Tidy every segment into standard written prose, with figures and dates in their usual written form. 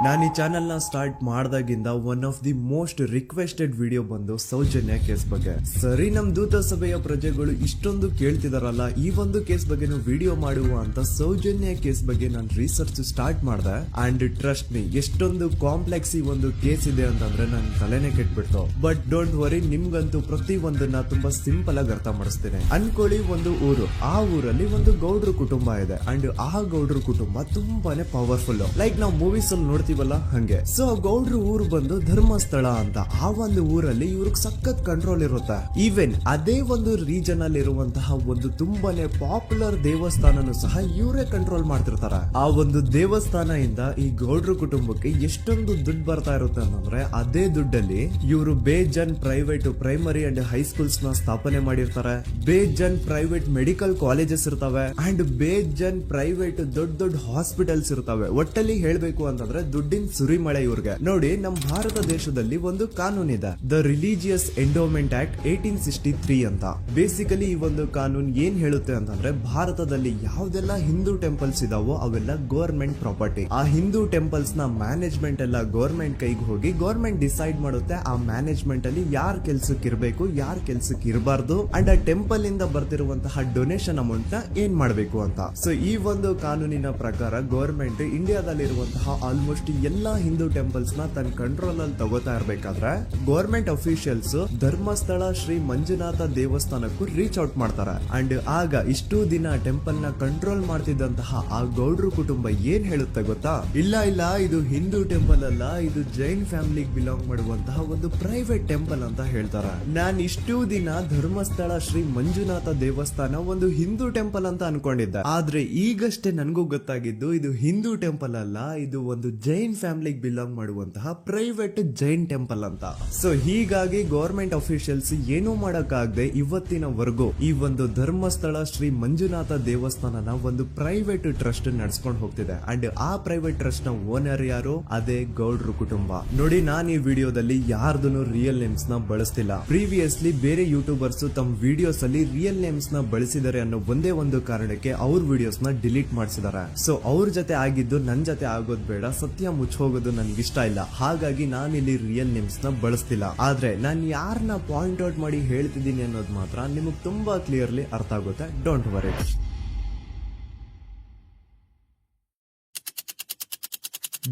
ನಾನು ಈ ಚಾನೆಲ್ ನ ಸ್ಟಾರ್ಟ್ ಮಾಡ್ದಾಗಿಂದ one of the most requested video ಬಂದು ಸೌಜನ್ಯ ಕೇಸ್ ಬಗ್ಗೆ. ಸರಿ, ನಮ್ ದೂತ ಸಭೆಯ ಪ್ರಜೆಗಳು ಇಷ್ಟೊಂದು ಕೇಳ್ತಿದಾರಲ್ಲ, ಈ ಒಂದು ಕೇಸ್ ಬಗ್ಗೆ ವಿಡಿಯೋ ಮಾಡುವ ಅಂತ ಸೌಜನ್ಯ ಕೇಸ್ ಬಗ್ಗೆ ನಾನು ರಿಸರ್ಚ್ ಸ್ಟಾರ್ಟ್ ಮಾಡ್ದೆ. ಅಂಡ್ ಟ್ರಸ್ಟ್ ಮೀ, ಎಷ್ಟೊಂದು ಕಾಂಪ್ಲೆಕ್ಸ್ ಈ ಒಂದು ಕೇಸ್ ಇದೆ ಅಂತಂದ್ರೆ ನನ್ ತಲೆನೇ ಕೆಟ್ಬಿಡ್ತು. ಬಟ್ ಡೋಂಟ್ ವರಿ, ನಿಮ್ಗಂತೂ ಪ್ರತಿ ಒಂದನ್ನ ತುಂಬಾ ಸಿಂಪಲ್ ಆಗಿ ಅರ್ಥ ಮಾಡಿಸ್ತೇನೆ. ಅನ್ಕೊಳ್ಳಿ, ಒಂದು ಊರು, ಆ ಊರಲ್ಲಿ ಒಂದು ಗೌಡ್ರ ಕುಟುಂಬ ಇದೆ. ಅಂಡ್ ಆ ಗೌಡ್ರ ಕುಟುಂಬ ತುಂಬಾನೇ ಪವರ್ಫುಲ್, ಲೈಕ್ ನಾವು ಮೂವೀಸ್ ಅಲ್ಲಿ ನೋಡ್ತೀವಲ್ಲ ಹಂಗೆ. ಸೊ ಗೌಡ್ರು ಊರು ಬಂದು ಧರ್ಮಸ್ಥಳ ಅಂತ. ಆ ಒಂದು ಊರಲ್ಲಿ ಇವ್ರಿಗೆ ಸಖತ್ ಕಂಟ್ರೋಲ್ ಇರುತ್ತೆ. ಈವನ್ ಅದೇ ಒಂದು ರೀಜನ್ ಅಲ್ಲಿ ಇರುವಂತಹ ಒಂದು ತುಂಬಾನೇ ಪಾಪ್ಯುಲರ್ ದೇವಸ್ಥಾನನು ಸಹ ಇವರೇ ಕಂಟ್ರೋಲ್ ಮಾಡ್ತಿರ್ತಾರೆ. ಆ ಒಂದು ದೇವಸ್ಥಾನ ಇಂದ ಈ ಗೌಡ್ರ ಕುಟುಂಬಕ್ಕೆ ಎಷ್ಟೊಂದು ದುಡ್ಡು ಬರ್ತಾ ಇರುತ್ತೆ ಅಂತಂದ್ರೆ, ಅದೇ ದುಡ್ಡಲ್ಲಿ ಇವರು ಬೇಜನ್ ಪ್ರೈವೇಟ್ ಪ್ರೈಮರಿ ಅಂಡ್ ಹೈಸ್ಕೂಲ್ಸ್ ನ ಸ್ಥಾಪನೆ ಮಾಡಿರ್ತಾರೆ. ಬೇಜನ್ ಪ್ರೈವೇಟ್ ಮೆಡಿಕಲ್ ಕಾಲೇಜಸ್ ಇರ್ತವೆ ಅಂಡ್ ಬೇಜನ್ ಪ್ರೈವೇಟ್ ದೊಡ್ಡ ದೊಡ್ಡ ಹಾಸ್ಪಿಟಲ್ಸ್ ಇರ್ತವೆ. ಒಟ್ಟಲ್ಲಿ ಹೇಳ್ಬೇಕು ಅಂತಂದ್ರೆ ದುಡ್ಡಿನ ಸುರಿಮಳೆ ಇವ್ರಿಗೆ. ನೋಡಿ, ನಮ್ಮ ಭಾರತ ದೇಶದಲ್ಲಿ ಒಂದು ಕಾನೂನಿದೆ, ದ ರಿಲಿಜಿಯಸ್ ಎಂಡೋಮೆಂಟ್ ಆಕ್ಟ್ 1863 ಅಂತ. ಬೇಸಿಕಲಿ ಈ ಒಂದು ಕಾನೂನು ಏನ್ ಹೇಳುತ್ತೆ ಅಂತಂದ್ರೆ, ಭಾರತದಲ್ಲಿ ಯಾವ್ದೆಲ್ಲ ಹಿಂದೂ ಟೆಂಪಲ್ಸ್ ಇದಾವೋ ಅವೆಲ್ಲ ಗವರ್ಮೆಂಟ್ ಪ್ರಾಪರ್ಟಿ. ಆ ಹಿಂದೂ ಟೆಂಪಲ್ಸ್ ನ ಮ್ಯಾನೇಜ್ಮೆಂಟ್ ಎಲ್ಲ ಗವರ್ಮೆಂಟ್ ಕೈಗೆ ಹೋಗಿ ಗವರ್ಮೆಂಟ್ ಡಿಸೈಡ್ ಮಾಡುತ್ತೆ ಆ ಮ್ಯಾನೇಜ್ಮೆಂಟ್ ಅಲ್ಲಿ ಯಾರ್ ಕೆಲ್ಸಕ್ಕೆ ಇರಬೇಕು, ಯಾರ್ ಕೆಲ್ಸಕ್ಕೆ ಇರಬಾರ್ದು, ಅಂಡ್ ಆ ಟೆಂಪಲ್ ಇಂದ ಬರ್ತಿರುವಂತಹ ಡೊನೇಷನ್ ಅಮೌಂಟ್ ನ ಏನ್ ಮಾಡಬೇಕು ಅಂತ. ಸೊ ಈ ಒಂದು ಕಾನೂನಿನ ಪ್ರಕಾರ ಗವರ್ಮೆಂಟ್ ಇಂಡಿಯಾದಲ್ಲಿರುವಂತಹ ಆಲ್ಮೋಸ್ಟ್ ಎಲ್ಲಾ ಹಿಂದೂ ಟೆಂಪಲ್ಸ್ ನ ತನ್ನ ಕಂಟ್ರೋಲ್ ಅಲ್ಲಿ ತಗೋತಾ ಇರ್ಬೇಕಾದ್ರೆ ಗವರ್ಮೆಂಟ್ ಅಫಿಷಿಯಲ್ಸ್ ಧರ್ಮಸ್ಥಳ ಶ್ರೀ ಮಂಜುನಾಥ ದೇವಸ್ಥಾನಕ್ಕೂ ರೀಚ್ ಔಟ್ ಮಾಡ್ತಾರೆ. ಅಂಡ್ ಆಗ ಇಷ್ಟು ದಿನ ಟೆಂಪಲ್ ನ ಕಂಟ್ರೋಲ್ ಮಾಡ್ತಿದ್ದಂತಹ ಆ ಗೌಡ್ರು ಕುಟುಂಬ ಏನ್ ಹೇಳುತ್ತೆ ಗೊತ್ತಾ? ಇಲ್ಲ ಇಲ್ಲ, ಇದು ಹಿಂದೂ ಟೆಂಪಲ್ ಅಲ್ಲ, ಇದು ಜೈನ್ ಫ್ಯಾಮಿಲಿಗೆ ಬಿಲಾಂಗ್ ಮಾಡುವಂತಹ ಒಂದು ಪ್ರೈವೇಟ್ ಟೆಂಪಲ್ ಅಂತ ಹೇಳ್ತಾರೆ. ನಾನ್ ಇಷ್ಟು ದಿನ ಧರ್ಮಸ್ಥಳ ಶ್ರೀ ಮಂಜುನಾಥ ದೇವಸ್ಥಾನ ಒಂದು ಹಿಂದೂ ಟೆಂಪಲ್ ಅಂತ ಅನ್ಕೊಂಡಿದ್ದೆ. ಆದ್ರೆ ಈಗಷ್ಟೇ ನನಗೂ ಗೊತ್ತಾಗಿದ್ದು ಇದು ಹಿಂದೂ ಟೆಂಪಲ್ ಅಲ್ಲ, ಇದು ಒಂದು ಜೈನ್ ಫ್ಯಾಮಿಲಿಗೆ ಬಿಲಾಂಗ್ ಮಾಡುವಂತಹ ಪ್ರೈವೇಟ್ ಜೈನ್ ಟೆಂಪಲ್ ಅಂತ. ಸೊ ಹೀಗಾಗಿ ಗವರ್ಮೆಂಟ್ ಅಫಿಷಿಯಲ್ಸ್ ಏನೂ ಮಾಡಕ್ಕಾಗದೆ ಇವತ್ತಿನವರೆಗೂ ಈ ಒಂದು ಧರ್ಮಸ್ಥಳ ಶ್ರೀ ಮಂಜುನಾಥ ದೇವಸ್ಥಾನನ ಒಂದು ಪ್ರೈವೇಟ್ ಟ್ರಸ್ಟ್ ನಡೆಸ್ಕೊಂಡು ಹೋಗ್ತಿದೆ. ಅಂಡ್ ಆ ಪ್ರೈವೇಟ್ ಟ್ರಸ್ಟ್ ನ ಓನರ್ ಯಾರು? ಅದೇ ಗೌಡ್ರು ಕುಟುಂಬ. ನೋಡಿ, ನಾನು ಈ ವಿಡಿಯೋದಲ್ಲಿ ಯಾರ್ದು ರಿಯಲ್ ನೇಮ್ಸ್ ನ ಬಳಸ್ತಿಲ್ಲ. ಪ್ರೀವಿಯಸ್ಲಿ ಬೇರೆ ಯೂಟ್ಯೂಬರ್ಸ್ ತಮ್ಮ ವಿಡಿಯೋಸ್ ಅಲ್ಲಿ ರಿಯಲ್ ನೇಮ್ಸ್ ನ ಬಳಸಿದ್ದಾರೆ ಅನ್ನೋ ಒಂದೇ ಒಂದು ಕಾರಣಕ್ಕೆ ಅವ್ರ ವಿಡಿಯೋಸ್ ನ ಡಿಲೀಟ್ ಮಾಡಿಸಿದ್ದಾರೆ. ಸೊ ಅವ್ರ ಜೊತೆ ಆಗಿದ್ದು ನನ್ ಜೊತೆ ಆಗೋದ್ ಬೇಡ, ಸತ್ಯ ಮುಚ್ಚ ಹೋಗೋದು ನನ್ಗೆ ಇಷ್ಟ ಇಲ್ಲ. ಹಾಗಾಗಿ ನಾನು ಇಲ್ಲಿ ರಿಯಲ್ ನೇಮ್ಸ್ ನ ಬಳಸ್ತಿಲ್ಲ. ಆದ್ರೆ ನಾನು ಯಾರನ್ನ ಪಾಯಿಂಟ್ ಔಟ್ ಮಾಡಿ ಹೇಳ್ತಿದ್ದೀನಿ ಅನ್ನೋದು ಮಾತ್ರ ನಿಮಗೆ ತುಂಬಾ ಕ್ಲಿಯರ್ಲಿ ಅರ್ಥ ಆಗುತ್ತೆ. Don't worry.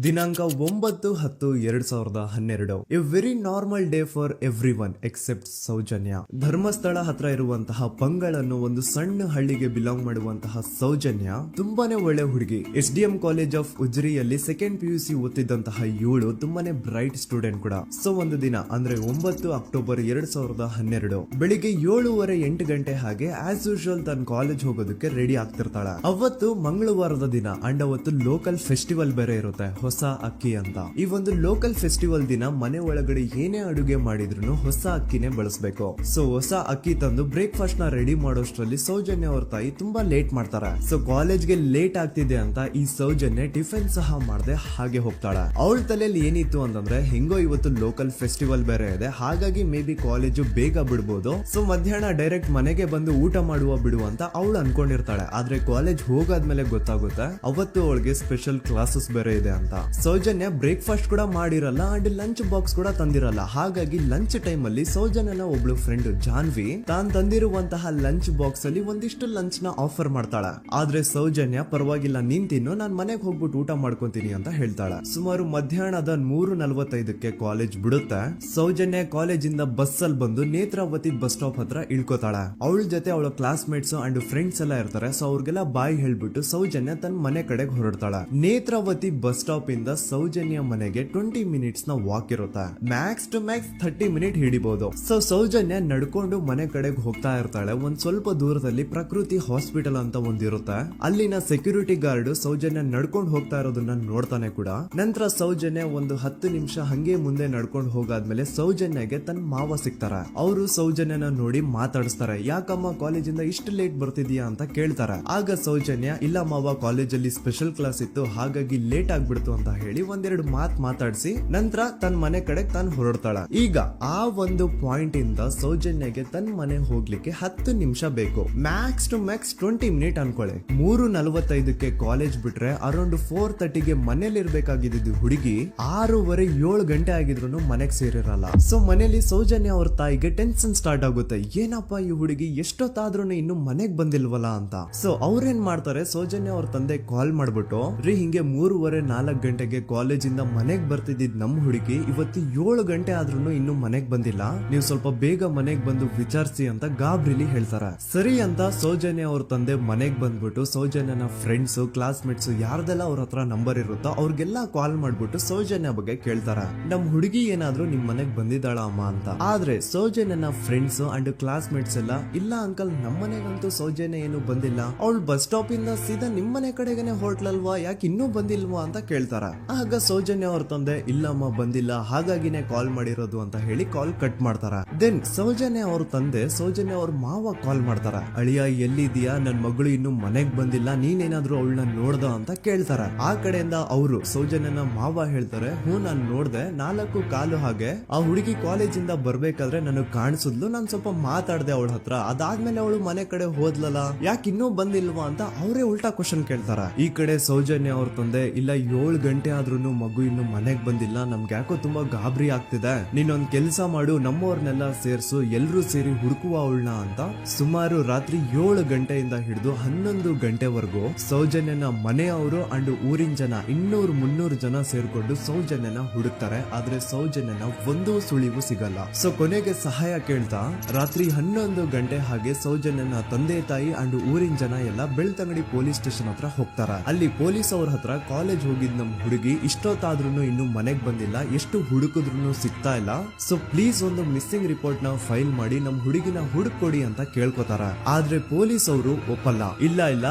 ದಿನಾಂಕ 9/10/2012. A very normal day for everyone except Soujanya. Dharmasthala ಹತ್ರ ಇರುವಂತಹ ಪಂಗಳ್ ಅನ್ನೋ ಒಂದು ಸಣ್ಣ ಹಳ್ಳಿಗೆ ಬಿಲಾಂಗ್ ಮಾಡುವಂತಹ ಸೌಜನ್ಯ ತುಂಬಾನೇ ಒಳ್ಳೆ ಹುಡುಗಿ. SDM ಕಾಲೇಜ್ ಆಫ್ ಉಜ್ರಿಯಲ್ಲಿ ಸೆಕೆಂಡ್ PUC ಓದ್ತಿದ್ದಂತಹ ಇವಳು ತುಂಬಾನೇ ಬ್ರೈಟ್ ಸ್ಟೂಡೆಂಟ್ ಕೂಡ. ಸೊ ಒಂದು ದಿನ ಅಂದ್ರೆ 9 ಅಕ್ಟೋಬರ್ 2012 ಬೆಳಿಗ್ಗೆ 7:30-8 ಗಂಟೆ ಹಾಗೆ ಆಸ್ ಯೂಶುವಲ್ ತನ್ನ ಕಾಲೇಜ್ ಹೋಗೋದಕ್ಕೆ ರೆಡಿ ಆಗ್ತಿರ್ತಾಳೆ. ಅವತ್ತು ಮಂಗಳವಾರದ ದಿನ ಅಂಡ್ ಅವತ್ತು ಲೋಕಲ್ ಫೆಸ್ಟಿವಲ್ ಬೇರೆ ಇರುತ್ತೆ, ಹೊಸ ಅಕ್ಕಿ ಅಂತ. ಈ ಒಂದು ಲೋಕಲ್ ಫೆಸ್ಟಿವಲ್ ದಿನ ಮನೆ ಒಳಗಡೆ ಏನೇ ಅಡುಗೆ ಮಾಡಿದ್ರು ಹೊಸ ಅಕ್ಕಿನೇ ಬಳಸಬೇಕು. ಸೊ ಹೊಸ ಅಕ್ಕಿ ತಂದು ಬ್ರೇಕ್ಫಾಸ್ಟ್ ನ ರೆಡಿ ಮಾಡೋಷ್ಟ್ರಲ್ಲಿ ಸೌಜನ್ಯ ಅವ್ರ ತಾಯಿ ತುಂಬಾ ಲೇಟ್ ಮಾಡ್ತಾರೆ. ಸೊ ಕಾಲೇಜ್ಗೆ ಲೇಟ್ ಆಗ್ತಿದೆ ಅಂತ ಈ ಸೌಜನ್ಯ ಟಿಫಿನ್ ಸಹ ಮಾಡದೆ ಹಾಗೆ ಹೋಗ್ತಾಳೆ. ಅವಳ ತಲೆಯಲ್ಲಿ ಏನಿತ್ತು ಅಂತಂದ್ರೆ, ಹೆಂಗೋ ಇವತ್ತು ಲೋಕಲ್ ಫೆಸ್ಟಿವಲ್ ಬೇರೆ ಇದೆ, ಹಾಗಾಗಿ ಮೇ ಬಿ ಕಾಲೇಜು ಬೇಗ ಬಿಡ್ಬೋದು. ಸೊ ಮಧ್ಯಾಹ್ನ ಡೈರೆಕ್ಟ್ ಮನೆಗೆ ಬಂದು ಊಟ ಬಿಡುವ ಅಂತ ಅವಳು ಅನ್ಕೊಂಡಿರ್ತಾಳೆ. ಆದ್ರೆ ಕಾಲೇಜ್ ಹೋಗಾದ್ಮೇಲೆ ಗೊತ್ತಾಗುತ್ತೆ ಅವತ್ತು ಅವಳಿಗೆ ಸ್ಪೆಷಲ್ ಕ್ಲಾಸಸ್ ಬೇರೆ ಇದೆ ಅಂತ. ಸೌಜನ್ಯ ಬ್ರೇಕ್ಫಾಸ್ಟ್ ಕೂಡ ಮಾಡಿರಲ್ಲ ಅಂಡ್ ಲಂಚ್ ಬಾಕ್ಸ್ ಕೂಡ ತಂದಿರಲ್ಲ. ಹಾಗಾಗಿ ಲಂಚ್ ಟೈಮ್ ಅಲ್ಲಿ ಸೌಜನ್ಯನ ಒಬ್ಳು ಫ್ರೆಂಡ್ ಜಾನ್ವಿ ತಾನ್ ತಂದಿರುವಂತಹ ಲಂಚ್ ಬಾಕ್ಸ್ ಅಲ್ಲಿ ಒಂದಿಷ್ಟು ಲಂಚ್ ನ ಆಫರ್ ಮಾಡ್ತಾಳೆ. ಆದ್ರೆ ಸೌಜನ್ಯ ಪರವಾಗಿಲ್ಲ, ನೀನ್ ತಿನ್ನು, ನಾನ್ ಮನೆಗೆ ಹೋಗ್ಬಿಟ್ಟು ಊಟ ಮಾಡ್ಕೊಂತೀನಿ ಅಂತ ಹೇಳ್ತಾಳೆ. ಸುಮಾರು ಮಧ್ಯಾಹ್ನದ 3:45ಕ್ಕೆ ಕಾಲೇಜ್ ಬಿಡುತ್ತೆ. ಸೌಜನ್ಯ ಕಾಲೇಜ್ ಇಂದ ಬಸ್ ಅಲ್ಲಿ ಬಂದು ನೇತ್ರಾವತಿ ಬಸ್ ಸ್ಟಾಪ್ ಹತ್ರ ಇಳ್ಕೋತಾಳೆ. ಅವಳ ಜೊತೆ ಅವಳ ಕ್ಲಾಸ್ ಮೇಟ್ಸ್ ಅಂಡ್ ಫ್ರೆಂಡ್ಸ್ ಎಲ್ಲ ಇರ್ತಾರೆ. ಸೊ ಅವ್ರಿಗೆಲ್ಲ ಬಾಯ್ ಹೇಳ್ಬಿಟ್ಟು ಸೌಜನ್ಯ ತನ್ನ ಮನೆ ಕಡೆಗೆ ಹೊರಡ್ತಾಳೆ. ನೇತ್ರಾವತಿ ಬಸ್ ಸ್ಟಾಪ್ ಇಂದ ಸೌಜನ್ಯ ಮನೆಗೆ 20 ಮಿನಿಟ್ಸ್ ನ ವಾಕ್ ಇರುತ್ತೆ. ಮ್ಯಾಕ್ಸ್ ಟು ಮ್ಯಾಕ್ಸ್ 30 ಮಿನಿಟ್ ಹಿಡಿಬಹುದು. ಸೊ ಸೌಜನ್ಯ ನಡ್ಕೊಂಡು ಮನೆ ಕಡೆಗೆ ಹೋಗ್ತಾ ಇರ್ತಾಳೆ. ಒಂದ್ ಸ್ವಲ್ಪ ದೂರದಲ್ಲಿ ಪ್ರಕೃತಿ ಹಾಸ್ಪಿಟಲ್ ಅಂತ ಒಂದಿರುತ್ತೆ. ಅಲ್ಲಿನ ಸೆಕ್ಯೂರಿಟಿ ಗಾರ್ಡ್ ಸೌಜನ್ಯ ನಡ್ಕೊಂಡು ಹೋಗ್ತಾ ಇರೋದನ್ನ ನೋಡ್ತಾನೆ ಕೂಡ. ನಂತರ ಸೌಜನ್ಯ ಒಂದು 10 ನಿಮಿಷ ಹಂಗೆ ಮುಂದೆ ನಡ್ಕೊಂಡು ಹೋಗಾದ್ಮೇಲೆ ಸೌಜನ್ಯಗೆ ತನ್ನ ಮಾವ ಸಿಗ್ತಾರೆ. ಅವರು ಸೌಜನ್ಯನ ನೋಡಿ ಮಾತಾಡಿಸ್ತಾರೆ. ಯಾಕಮ್ಮ ಕಾಲೇಜಿಂದ ಇಷ್ಟು ಲೇಟ್ ಬರ್ತಿದ್ಯಾ ಅಂತ ಕೇಳ್ತಾರೆ. ಆಗ ಸೌಜನ್ಯ, ಇಲ್ಲ ಮಾವ, ಕಾಲೇಜಲ್ಲಿ ಸ್ಪೆಷಲ್ ಕ್ಲಾಸ್ ಇತ್ತು, ಹಾಗಾಗಿ ಲೇಟ್ ಆಗ್ಬಿಡ್ತು ಅಂತ ಹೇಳಿ ಒಂದೆರಡು ಮಾತಾಡ್ಸಿ ನಂತರ ತನ್ನ ಮನೆ ಕಡೆ ತಾನು ಹೊರಡ್ತಾಳ. ಈಗ ಆ ಒಂದು ಪಾಯಿಂಟ್ ಇಂದ ಸೌಜನ್ಯಗೆ ತನ್ನ ಮನೆ ಹೋಗ್ಲಿಕ್ಕೆ 10 ನಿಮಿಷ ಬೇಕು. ಮ್ಯಾಕ್ಸ್ ಟು ಮ್ಯಾಕ್ಸ್ 20 ಮಿನಿಟ್ ಅನ್ಕೊಳ್ಳಿ. 3:45ಕ್ಕೆ ಕಾಲೇಜ್ ಬಿಟ್ರೆ ಅರೌಂಡ್ 4:30ಗೆ ಮನೇಲಿ ಇರ್ಬೇಕಾಗಿದ್ದು ಹುಡುಗಿ 6:30 7 ಗಂಟೆ ಆಗಿದ್ರು ಮನೆಗ್ ಸೇರಿರಲ್ಲ. ಸೊ ಮನೇಲಿ ಸೌಜನ್ಯ ಅವ್ರ ತಾಯಿಗೆ ಟೆನ್ಷನ್ ಸ್ಟಾರ್ಟ್ ಆಗುತ್ತೆ. ಏನಪ್ಪಾ ಈ ಹುಡುಗಿ ಎಷ್ಟೊತ್ತಾದ್ರೂ ಇನ್ನು ಮನೆಗ್ ಬಂದಿಲ್ವಲ್ಲ ಅಂತ. ಸೊ ಅವ್ರೇನ್ ಮಾಡ್ತಾರೆ, ಸೌಜನ್ಯ ಅವ್ರ ತಂದೆ ಕಾಲ್ ಮಾಡ್ಬಿಟ್ಟು, ರೀ ಹಿಂಗೆ 3:30 ಗಂಟೆಗೆ ಕಾಲೇಜಿಂದ ಮನೆಗ್ ಬರ್ತಿದ್ದಿದ್ ನಮ್ ಹುಡುಗಿ ಇವತ್ತು 7 ಗಂಟೆ ಆದ್ರೂ ಇನ್ನು ಮನೆಗ್ ಬಂದಿಲ್ಲ, ನೀವು ಸ್ವಲ್ಪ ಬೇಗ ಮನೆಗ್ ಬಂದು ವಿಚಾರಿಸಿ ಅಂತ ಗಾಬ್ರಿಲಿ ಹೇಳ್ತಾರ. ಸರಿ ಅಂತ ಸೌಜನ್ಯ ಅವ್ರ ತಂದೆ ಮನೆಗ್ ಬಂದ್ಬಿಟ್ಟು ಸೌಜನ್ಯನ ಫ್ರೆಂಡ್ಸ್ ಕ್ಲಾಸ್ಮೇಟ್ಸ್ ಯಾರ್ದೆಲ್ಲ ಅವ್ರ ಹತ್ರ ನಂಬರ್ ಇರುತ್ತೋ ಅವ್ರಿಗೆಲ್ಲ ಕಾಲ್ ಮಾಡ್ಬಿಟ್ಟು ಸೌಜನ್ಯ ಬಗ್ಗೆ ಕೇಳ್ತಾರ. ನಮ್ ಹುಡುಗಿ ಏನಾದ್ರೂ ನಿಮ್ ಮನೆಗ್ ಬಂದಿದ್ದಾಳ ಅಮ್ಮ ಅಂತ. ಆದ್ರೆ ಸೌಜನ್ಯನ ಫ್ರೆಂಡ್ಸ್ ಅಂಡ್ ಕ್ಲಾಸ್ಮೇಟ್ಸ್ ಎಲ್ಲ, ಇಲ್ಲ ಅಂಕಲ್ ನಮ್ ಮನೆಗಂತೂ ಸೌಜನ್ಯ ಏನು ಬಂದಿಲ್ಲ, ಅವಳು ಬಸ್ ಸ್ಟಾಪ್ ಇಂದ ಸೀದಾ ನಿಮ್ ಮನೆ ಕಡೆಗೇನೆ ಹೊರಟ್ಲಲ್ವಾ, ಯಾಕೆ ಇನ್ನೂ ಬಂದಿಲ್ವಾ ಅಂತ ಕೇಳ್ತಾರ. ಆಗ ಸೌಜನ್ಯ ಅವ್ರ ತಂದೆ, ಇಲ್ಲಮ್ಮ ಬಂದಿಲ್ಲ, ಹಾಗಾಗಿನೇ ಕಾಲ್ ಮಾಡಿರೋದು ಅಂತ ಹೇಳಿ ಕಾಲ್ ಕಟ್ ಮಾಡ್ತಾರ. ದೆನ್ ಸೌಜನ್ಯ ಅವ್ರ ತಂದೆ ಸೌಜನ್ಯ ಅವ್ರ ಮಾವ ಕಾಲ್ ಮಾಡ್ತಾರ. ಅಳಿಯ ಎಲ್ಲಿದ್ಯಾ, ನನ್ ಮಗಳು ಇನ್ನು ಮನೆಗ್ ಬಂದಿಲ್ಲ, ನೀನೇನಾದ್ರೂ ಅವಳನ್ನ ನೋಡ್ದ ಅಂತ ಕೇಳ್ತಾರ. ಆ ಕಡೆಯಿಂದ ಅವರು ಸೌಜನ್ಯನ ಮಾವ ಹೇಳ್ತಾರೆ, ಹ್ಞೂ ನಾನ್ ನೋಡ್ದೆ, 4:15 ಹಾಗೆ ಆ ಹುಡುಗಿ ಕಾಲೇಜಿಂದ ಬರ್ಬೇಕಾದ್ರೆ ನನಗ್ ಕಾಣಿಸಿದ್ಲು, ನಾನ್ ಸ್ವಲ್ಪ ಮಾತಾಡ್ದೆ ಅವಳ ಹತ್ರ, ಅದಾದ್ಮೇಲೆ ಅವಳು ಮನೆ ಕಡೆ ಹೋದ್ಲಲ್ಲ, ಯಾಕೆ ಇನ್ನೂ ಬಂದಿಲ್ವಾ ಅಂತ ಅವರೇ ಉಲ್ಟಾ ಕ್ವಶನ್ ಕೇಳ್ತಾರ. ಈ ಕಡೆ ಸೌಜನ್ಯ ಅವ್ರ ತಂದೆ, ಇಲ್ಲ 7 ಗಂಟೆ ಆದ್ರೂ ಮಗು ಇನ್ನು ಮನೆಗ್ ಬಂದಿಲ್ಲ, ನಮ್ಗೆ ಯಾಕೋ ತುಂಬಾ ಗಾಬರಿ ಆಗ್ತಿದೆ, ನೀನೊಂದ್ ಕೆಲ್ಸ ಮಾಡು, ನಮ್ಮವ್ರನ್ನೆಲ್ಲ ಸೇರ್ಸು, ಎಲ್ರೂ ಸೇರಿ ಹುಡುಕುವ ಅವಳನ್ನ ಅಂತ ಸುಮಾರು ರಾತ್ರಿ 7 ಗಂಟೆಯಿಂದ ಹಿಡಿದು 11 ಗಂಟೆವರೆಗೂ ಸೌಜನ್ಯನ ಮನೆಯವರು ಅಂಡ್ ಊರಿನ ಜನ 200-300 ಜನ ಸೇರ್ಕೊಂಡು ಸೌಜನ್ಯನ ಹುಡುಕ್ತಾರೆ. ಆದ್ರೆ ಸೌಜನ್ಯನ ಒಂದು ಸುಳಿವು ಸಿಗಲ್ಲ. ಸೊ ಕೊನೆಗೆ ಸಹಾಯ ಕೇಳ್ತಾ ರಾತ್ರಿ 11 ಗಂಟೆ ಹಾಗೆ ಸೌಜನ್ಯನ ತಂದೆ ತಾಯಿ ಅಂಡ್ ಊರಿನ ಜನ ಎಲ್ಲ ಬೆಳ್ತಂಗಡಿ ಪೊಲೀಸ್ ಸ್ಟೇಷನ್ ಹತ್ರ ಹೋಗ್ತಾರ. ಅಲ್ಲಿ ಪೊಲೀಸ್ ಅವ್ರ ಹತ್ರ ಕಾಲೇಜ್ ಹೋಗಿದ್ ನಮ್ ಹುಡುಗಿ ಇಷ್ಟೊತ್ತಾದ್ರೂ ಇನ್ನು ಮನೆಗ್ ಬಂದಿಲ್ಲ, ಎಷ್ಟು ಹುಡುಕಿದ್ರು ಸಿಗ್ತಾ ಇಲ್ಲ, ಸೊ ಪ್ಲೀಸ್ ಒಂದು ಮಿಸ್ಸಿಂಗ್ ರಿಪೋರ್ಟ್ ನ ಫೈಲ್ ಮಾಡಿ ನಮ್ ಹುಡುಗಿನ ಹುಡುಕೊಡಿ ಅಂತ ಕೇಳ್ಕೊತಾರ. ಆದ್ರೆ ಪೊಲೀಸ್ ಅವರು ಒಪ್ಪಲ್ಲ. ಇಲ್ಲ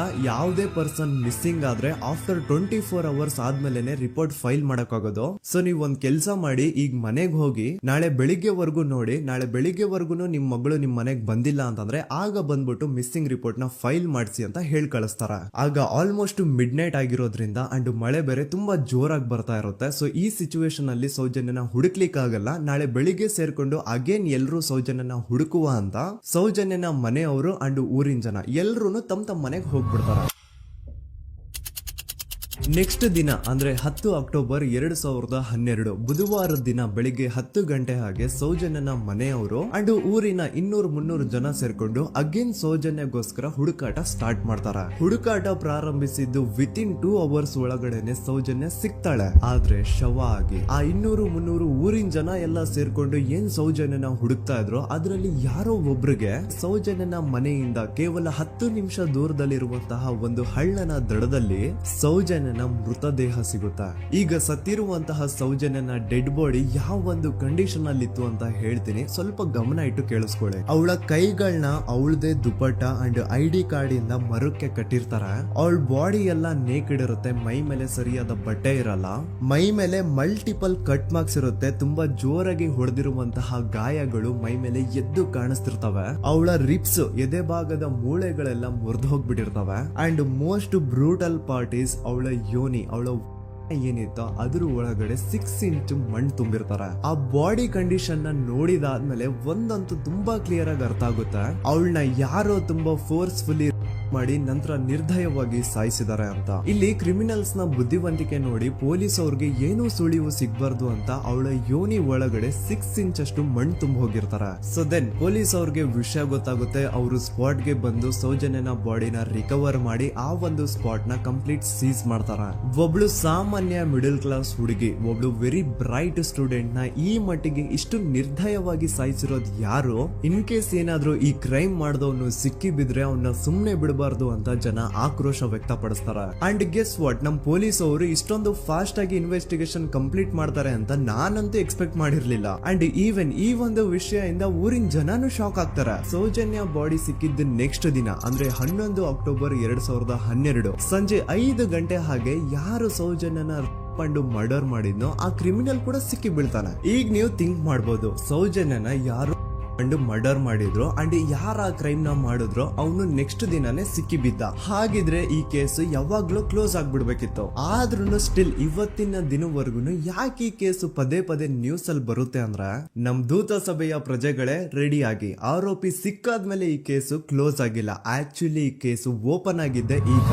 ಯಾವುದೇ ಪರ್ಸನ್ ಮಿಸ್ಸಿಂಗ್ ಆದ್ರೆ ಆಫ್ಟರ್ 24 ಅವರ್ಸ್ ಆದ್ಮೇಲೆನೆ ರಿಪೋರ್ಟ್ ಫೈಲ್ ಮಾಡಕ್ಕಾಗೋದು. ಸೊ ನೀವ್ ಒಂದ್ ಕೆಲ್ಸ ಮಾಡಿ, ಈಗ ಮನೆಗ್ ಹೋಗಿ ನಾಳೆ ಬೆಳಿಗ್ಗೆವರೆಗೂ ನೋಡಿ, ನಾಳೆ ಬೆಳಿಗ್ಗೆವರೆಗೂ ನಿಮ್ ಮಗಳು ನಿಮ್ ಮನೆಗ್ ಬಂದಿಲ್ಲ ಅಂತಂದ್ರೆ ಆಗ ಬಂದ್ಬಿಟ್ಟು ಮಿಸ್ಸಿಂಗ್ ರಿಪೋರ್ಟ್ ನ ಫೈಲ್ ಮಾಡಿಸಿ ಅಂತ ಹೇಳಿ ಕಳಿಸ್ತಾರ. ಆಗ ಆಲ್ಮೋಸ್ಟ್ ಮಿಡ್ ನೈಟ್ ಆಗಿರೋದ್ರಿಂದ ಅಂಡ್ ಮಳೆ ಬೇರೆ ತುಂಬಾ ಜೋರಾಗಿ ಬರ್ತಾ ಇರುತ್ತೆ. ಸೊ ಈ ಸಿಚುವೇಶನ್ ಅಲ್ಲಿ ಸೌಜನ್ಯನ ಹುಡುಕ್ಲಿಕ್ಕೆ ಆಗಲ್ಲ. ನಾಳೆ ಬೆಳಿಗ್ಗೆ ಸೇರ್ಕೊಂಡು ಅಗೇನ್ ಎಲ್ರು ಸೌಜನ್ಯನ ಹುಡುಕುವ ಅಂತ ಸೌಜನ್ಯನ ಮನೆಯವರು ಅಂಡ್ ಊರಿನ ಜನ ಎಲ್ರು ತಮ್ಮ ಮನೆಗೆ ಹೋಗ್ಬಿಡ್ತಾರ. ನೆಕ್ಸ್ಟ್ ದಿನ ಅಂದ್ರೆ 10 ಅಕ್ಟೋಬರ್ 2012 ಬುಧವಾರದ ದಿನ ಬೆಳಿಗ್ಗೆ 10 ಗಂಟೆ ಹಾಗೆ ಸೌಜನ್ಯನ ಮನೆಯವರು ಅಂಡ್ ಊರಿನ 200-300 ಜನ ಸೇರ್ಕೊಂಡು ಅಗೇನ್ ಸೌಜನ್ಯಗೋಸ್ಕರ ಹುಡುಕಾಟ ಸ್ಟಾರ್ಟ್ ಮಾಡ್ತಾರ. ಹುಡುಕಾಟ ಪ್ರಾರಂಭಿಸಿದ್ದು ವಿತಿನ್ 2 ಅವರ್ಸ್ ಒಳಗಡೆನೆ ಸೌಜನ್ಯ ಸಿಗ್ತಾಳೆ. ಆದ್ರೆ ಶವ ಆಗಿ ಆ 200-300 ಊರಿನ ಜನ ಎಲ್ಲ ಸೇರ್ಕೊಂಡು ಏನ್ ಸೌಜನ್ಯನ ಹುಡುಕ್ತಾ ಇದ್ರು ಅದ್ರಲ್ಲಿ ಯಾರೋ ಒಬ್ರಿಗೆ ಸೌಜನ್ಯನ ಮನೆಯಿಂದ ಕೇವಲ 10 ನಿಮಿಷ ದೂರದಲ್ಲಿರುವಂತಹ ಒಂದು ಹಳ್ಳನ ದಡದಲ್ಲಿ ಸೌಜನ್ಯನ ಮೃತದೇಹ ಸಿಗುತ್ತಾ. ಈಗ ಸತ್ತಿರುವಂತಹ ಸೌಜನ್ಯನ ಡೆಡ್ ಬಾಡಿ ಯಾವ ಒಂದು ಕಂಡೀಷನ್ ಅಲ್ಲಿ ಇತ್ತು ಅಂತ ಹೇಳ್ತೀನಿ, ಸ್ವಲ್ಪ ಗಮನ ಇಟ್ಟು ಕೇಳಿಸ್ಕೊಳ್ಳಿ. ಅವಳ ಕೈಗಳನ್ನ ಅವಳದೇ ದುಪಟ್ಟ ಅಂಡ್ ID ಕಾರ್ಡ್ ಇಂದ ಮರಕ್ಕೆ ಕಟ್ಟಿರ್ತಾರೆ. ಅವಳ ಬಾಡಿ ಎಲ್ಲ ನೇಕೆಡ್ ಇರುತ್ತೆ, ಮೈ ಮೇಲೆ ಸರಿಯಾದ ಬಟ್ಟೆ ಇರಲ್ಲ, ಮೈ ಮೇಲೆ ಮಲ್ಟಿಪಲ್ ಕಟ್ ಮಾರ್ಕ್ಸ್ ಇರುತ್ತೆ, ತುಂಬಾ ಜೋರಾಗಿ ಹೊಡೆದಿರುವಂತಹ ಗಾಯಗಳು ಮೈ ಮೇಲೆ ಎದ್ದು ಕಾಣಿಸ್ತಿರ್ತವೆ. ಅವಳ ರಿಪ್ಸ್ ಎದೆ ಭಾಗದ ಮೂಳೆಗಳೆಲ್ಲ ಮುರಿದು ಹೋಗ್ಬಿಟ್ಟಿರ್ತವೆ. And most brutal part is ಅವಳ ಯೋನಿ, ಅವಳ ಏನಿತ್ತೋ ಅದ್ರ ಒಳಗಡೆ 6 ಇಂಚ್ ಮಣ್ಣು ತುಂಬಿರ್ತಾರೆ. ಆ ಬಾಡಿ ಕಂಡೀಷನ್ ನ ನೋಡಿದಾದ್ಮೇಲೆ ಒಂದಂತೂ ತುಂಬಾ ಕ್ಲಿಯರ್ ಆಗಿ ಅರ್ಥ ಆಗುತ್ತೆ, ಅವಳನ್ನ ಯಾರೋ ತುಂಬಾ ಫೋರ್ಸ್ಫುಲಿ ಮಾಡಿ ನಂತರ ನಿರ್ದಯವಾಗಿ ಸಾಯಿಸಿದ್ದಾರೆ ಅಂತ. ಇಲ್ಲಿ ಕ್ರಿಮಿನಲ್ಸ್ ನ ಬುದ್ಧಿವಂತಿಕೆ ನೋಡಿ ಪೊಲೀಸ್ ಅವ್ರಿಗೆ ಏನೂ ಸುಳಿವು ಸಿಗ್ಬಾರ್ದು ಅಂತ ಅವಳ ಯೋನಿ ಒಳಗಡೆ 6 ಇಂಚ್ ಅಷ್ಟು ಮಣ್ಣು ತುಂಬ ಹೋಗಿರ್ತಾರೆ. ಸೊ ದೆನ್ ಪೊಲೀಸ್ ಅವ್ರಿಗೆ ವಿಷಯ ಗೊತ್ತಾಗುತ್ತೆ. ಅವರು ಸ್ಪಾಟ್ ಗೆ ಬಂದು ಸೌಜನ್ಯನ ಬಾಡಿನ ರಿಕವರ್ ಮಾಡಿ ಆ ಒಂದು ಸ್ಪಾಟ್ ನ ಕಂಪ್ಲೀಟ್ ಸೀಸ್ ಮಾಡ್ತಾರ. ಒಬ್ಳು ಸಾಮಾನ್ಯ ಮಿಡಲ್ ಕ್ಲಾಸ್ ಹುಡುಗಿ, ಒಬ್ಳು ವೆರಿ ಬ್ರೈಟ್ ಸ್ಟೂಡೆಂಟ್ ನ ಈ ಮಟ್ಟಿಗೆ ಇಷ್ಟು ನಿರ್ದಯವಾಗಿ ಸಾಯಿಸಿರೋದು ಯಾರು? ಇನ್ ಕೇಸ್ ಏನಾದ್ರೂ ಈ ಕ್ರೈಮ್ ಮಾಡಿದವನು ಸಿಕ್ಕಿ ಬಿದ್ರೆ ಅವನ್ನ ಸುಮ್ನೆ ಬಿಡಬಾರ್ದು ಅಂತ ಜನ ಆಕ್ರೋಶ ವ್ಯಕ್ತಪಡಿಸ್ತಾರೆ. ಅಂಡ್ ಗೆಸ್ ವಾಟ್, ನಮ್ ಪೊಲೀಸ್ ಅವರು ಇಷ್ಟೊಂದು ಫಾಸ್ಟ್ ಆಗಿ ಇನ್ವೆಸ್ಟಿಗೇಷನ್ ಕಂಪ್ಲೀಟ್ ಮಾಡ್ತಾರೆ ಅಂತ ನಾನಂತೂ ಎಕ್ಸ್ಪೆಕ್ಟ್ ಮಾಡಿರ್ಲಿಲ್ಲ. ಅಂಡ್ ಈವನ್ ಈ ಒಂದು ವಿಷಯದಿಂದ ಊರಿನ ಜನನು ಶಾಕ್ ಆಗ್ತಾರೆ. ಸೌಜನ್ಯ ಬಾಡಿ ಸಿಕ್ಕಿದ್ದ ನೆಕ್ಸ್ಟ್ ದಿನ ಅಂದ್ರೆ 11 ಅಕ್ಟೋಬರ್ 2012 ಸಂಜೆ 5 ಗಂಟೆ ಹಾಗೆ ಯಾರು ಸೌಜನ್ಯನ ಪಂಡು ಮರ್ಡರ್ ಮಾಡಿದ್ನೋ ಆ ಕ್ರಿಮಿನಲ್ ಕೂಡ ಸಿಕ್ಕಿ ಬೀಳ್ತಾನೆ. ಈಗ ನೀವು ಥಿಂಕ್ ಮಾಡ್ಬೋದು, ಸೌಜನ್ಯನ ಯಾರು ಮರ್ಡರ್ ಮಾಡಿದ್ರು ಅಂಡ್ ಯಾರ ಕ್ರೈಮ್ ನ ಮಾಡಿದ್ರು ಅವನು ನೆಕ್ಸ್ಟ್ ದಿನಾನೇ ಸಿಕ್ಕಿ ಬಿದ್ದ. ಹಾಗಿದ್ರೆ ಈ ಕೇಸ್ ಯಾವಾಗ್ಲೂ ಕ್ಲೋಸ್ ಆಗ್ಬಿಡ್ಬೇಕಿತ್ತು. ಆದ್ರೂ ಸ್ಟಿಲ್ ಇವತ್ತಿನ ದಿನವರೆಗೂ ಯಾಕೆ ಈ ಕೇಸು ಪದೇ ಪದೇ ನ್ಯೂಸ್ ಅಲ್ಲಿ ಬರುತ್ತೆ ಅಂದ್ರೆ ನಮ್ ದೂತ ಸಭೆಯ ಪ್ರಜೆಗಳೇ ರೆಡಿ ಆಗಿ ಆರೋಪಿ ಸಿಕ್ಕಾದ್ಮೇಲೆ ಈ ಕೇಸು ಕ್ಲೋಸ್ ಆಗಿಲ್ಲ. ಆಕ್ಚುಲಿ ಈ ಕೇಸು ಓಪನ್ ಆಗಿದ್ದೆ ಈಗ.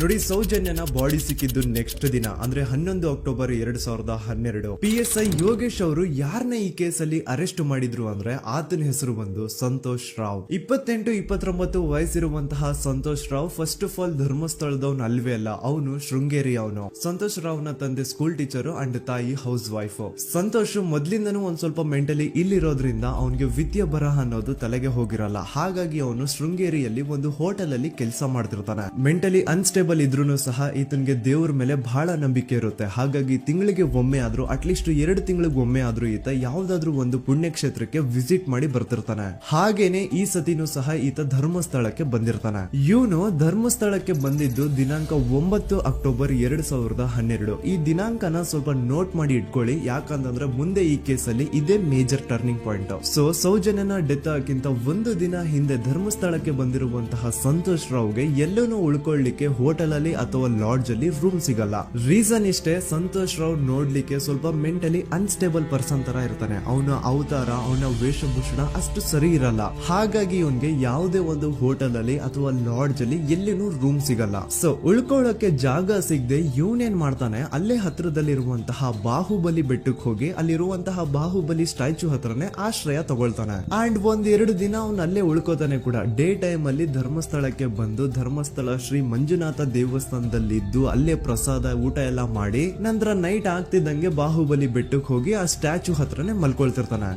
ನೋಡಿ, ಸೌಜನ್ಯನ ಬಾಡಿ ಸಿಕ್ಕಿದ್ದು ನೆಕ್ಸ್ಟ್ ದಿನ ಅಂದ್ರೆ 11 ಅಕ್ಟೋಬರ್ 2012. PSI ಯೋಗೇಶ್ ಅವರು ಯಾರನ್ನ ಈ ಕೇಸಲ್ಲಿ ಅರೆಸ್ಟ್ ಮಾಡಿದ್ರು ಅಂದ್ರೆ ಆತನ ಹೆಸರು ಬಂದು ಸಂತೋಷ್ ರಾವ್. 28-29 ವಯಸ್ಸಿರುವಂತಹ Santosh Rao first of all ಧರ್ಮಸ್ಥಳದವನು ಅಲ್ವೇ ಅಲ್ಲ, ಅವನು ಶೃಂಗೇರಿ. ಅವನು ಸಂತೋಷ್ ರಾವ್ ನ ತಂದೆ ಸ್ಕೂಲ್ ಟೀಚರ್ ಅಂಡ್ ತಾಯಿ ಹೌಸ್ ವೈಫ್. ಸಂತೋಷ್ ಮೊದ್ಲಿಂದನೂ ಒಂದ್ ಸ್ವಲ್ಪ ಮೆಂಟಲಿ ಇಲ್ಲಿರೋದ್ರಿಂದ ಅವನಿಗೆ ವಿದ್ಯೆ ಬರಹ ಅನ್ನೋದು ತಲೆಗೆ ಹೋಗಿರಲ್ಲ. ಹಾಗಾಗಿ ಅವನು ಶೃಂಗೇರಿಯಲ್ಲಿ ಒಂದು ಹೋಟೆಲ್ ಅಲ್ಲಿ ಕೆಲಸ ಮಾಡ್ತಿರ್ತಾನೆ. ಮೆಂಟಲಿ ಅನ್ಸ್ಟೇಬಲ್ ಇದ್ರೂ ಸಹ ಈತನಿಗೆ ದೇವ್ರ ಮೇಲೆ ಬಹಳ ನಂಬಿಕೆ ಇರುತ್ತೆ. ಹಾಗಾಗಿ ತಿಂಗಳಿಗೆ ಒಮ್ಮೆ ಆದ್ರೂ ಅಟ್ಲೀಸ್ಟ್ 2 ತಿಂಗಳಿಗೆ ಒಮ್ಮೆ ಆದ್ರೂ ಈತ ಯಾವ್ದಾದ್ರು ಒಂದು ಪುಣ್ಯಕ್ಷೇತ್ರಕ್ಕೆ ವಿಸಿಟ್ ಮಾಡಿ ಬರ್ತಿರ್ತಾನೆ. ಹಾಗೇನೆ ಈ ಸತಿನೂ ಸಹ ಈತ ಧರ್ಮಸ್ಥಳಕ್ಕೆ ಬಂದಿರ್ತಾನೆ. ಇವನು ಧರ್ಮಸ್ಥಳಕ್ಕೆ ಬಂದಿದ್ದು ದಿನಾಂಕ 9 ಅಕ್ಟೋಬರ್ 2012. ಈ ದಿನಾಂಕನ ಸ್ವಲ್ಪ ನೋಟ್ ಮಾಡಿ ಇಟ್ಕೊಳ್ಳಿ, ಯಾಕಂತಂದ್ರೆ ಮುಂದೆ ಈ ಕೇಸಲ್ಲಿ ಇದೇ ಮೇಜರ್ ಟರ್ನಿಂಗ್ ಪಾಯಿಂಟ್. ಸೊ ಸೌಜನ್ಯನ ಡೆತ್ ಆಗಿಂತ ಒಂದು ದಿನ ಹಿಂದೆ ಧರ್ಮಸ್ಥಳಕ್ಕೆ ಬಂದಿರುವಂತಹ ಸಂತೋಷ್ ರಾವ್ಗೆ ಎಲ್ಲನೂ ಉಳ್ಕೊಳ್ಳಿಕ್ಕೆ ಹೋಟೆಲ್ ಅಲ್ಲಿ ಅಥವಾ ಲಾಡ್ಜ್ ಅಲ್ಲಿ ರೂಮ್ ಸಿಗಲ್ಲ. ರೀಸನ್ ಇಷ್ಟೇ, ಸಂತೋಷ್ ರಾವ್ ನೋಡ್ಲಿಕ್ಕೆ ಸ್ವಲ್ಪ ಮೆಂಟಲಿ ಅನ್ಸ್ಟೇಬಲ್ ಪರ್ಸನ್ ತರ ಇರ್ತಾನೆ. ಅವನ ಅವತಾರ, ಅವನ ವೇಷಭೂಷಣ ಅಷ್ಟು ಸರಿ ಇರಲ್ಲ. ಹಾಗಾಗಿ ಇವನ್ಗೆ ಯಾವುದೇ ಒಂದು ಹೋಟೆಲ್ ಅಲ್ಲಿ ಅಥವಾ ಲಾಡ್ಜ್ ಅಲ್ಲಿ ಎಲ್ಲಿನೂ ರೂಮ್ ಸಿಗಲ್ಲ. ಸೊ ಉಳ್ಕೊಳ್ಳೋಕೆ ಜಾಗ ಸಿಗದೆ ಇವನೇನ್ ಮಾಡ್ತಾನೆ, ಅಲ್ಲೇ ಹತ್ರದಲ್ಲಿರುವಂತಹ ಬಾಹುಬಲಿ ಬೆಟ್ಟಕ್ಕೆ ಹೋಗಿ ಅಲ್ಲಿರುವಂತಹ ಬಾಹುಬಲಿ ಸ್ಟ್ಯಾಚ್ಯೂ ಹತ್ರನೇ ಆಶ್ರಯ ತಗೊಳ್ತಾನೆ. ಅಂಡ್ 1-2 ದಿನ ಅವನು ಅಲ್ಲೇ ಉಳ್ಕೋತಾನೆ ಕೂಡ. ಡೇ ಟೈಮ್ ಅಲ್ಲಿ ಧರ್ಮಸ್ಥಳಕ್ಕೆ ಬಂದು ಧರ್ಮಸ್ಥಳ ಶ್ರೀ ಮಂಜುನಾಥ ದೇವಸ್ಥಾನದಲ್ಲಿದ್ದು ಅಲ್ಲೇ ಪ್ರಸಾದ ಊಟ ಎಲ್ಲ ಮಾಡಿ ನಂತರ ನೈಟ್ ಆಗ್ತಿದ್ದಂಗೆ ಬಾಹುಬಲಿ ಬೆಟ್ಟಕ್ಕೆ ಹೋಗಿ ಆ ಸ್ಟ್ಯಾಚ್ಯೂ ಹತ್ರನೇ ಮಲ್ಕೊಳ್ತಿರ್ತಾನೆ.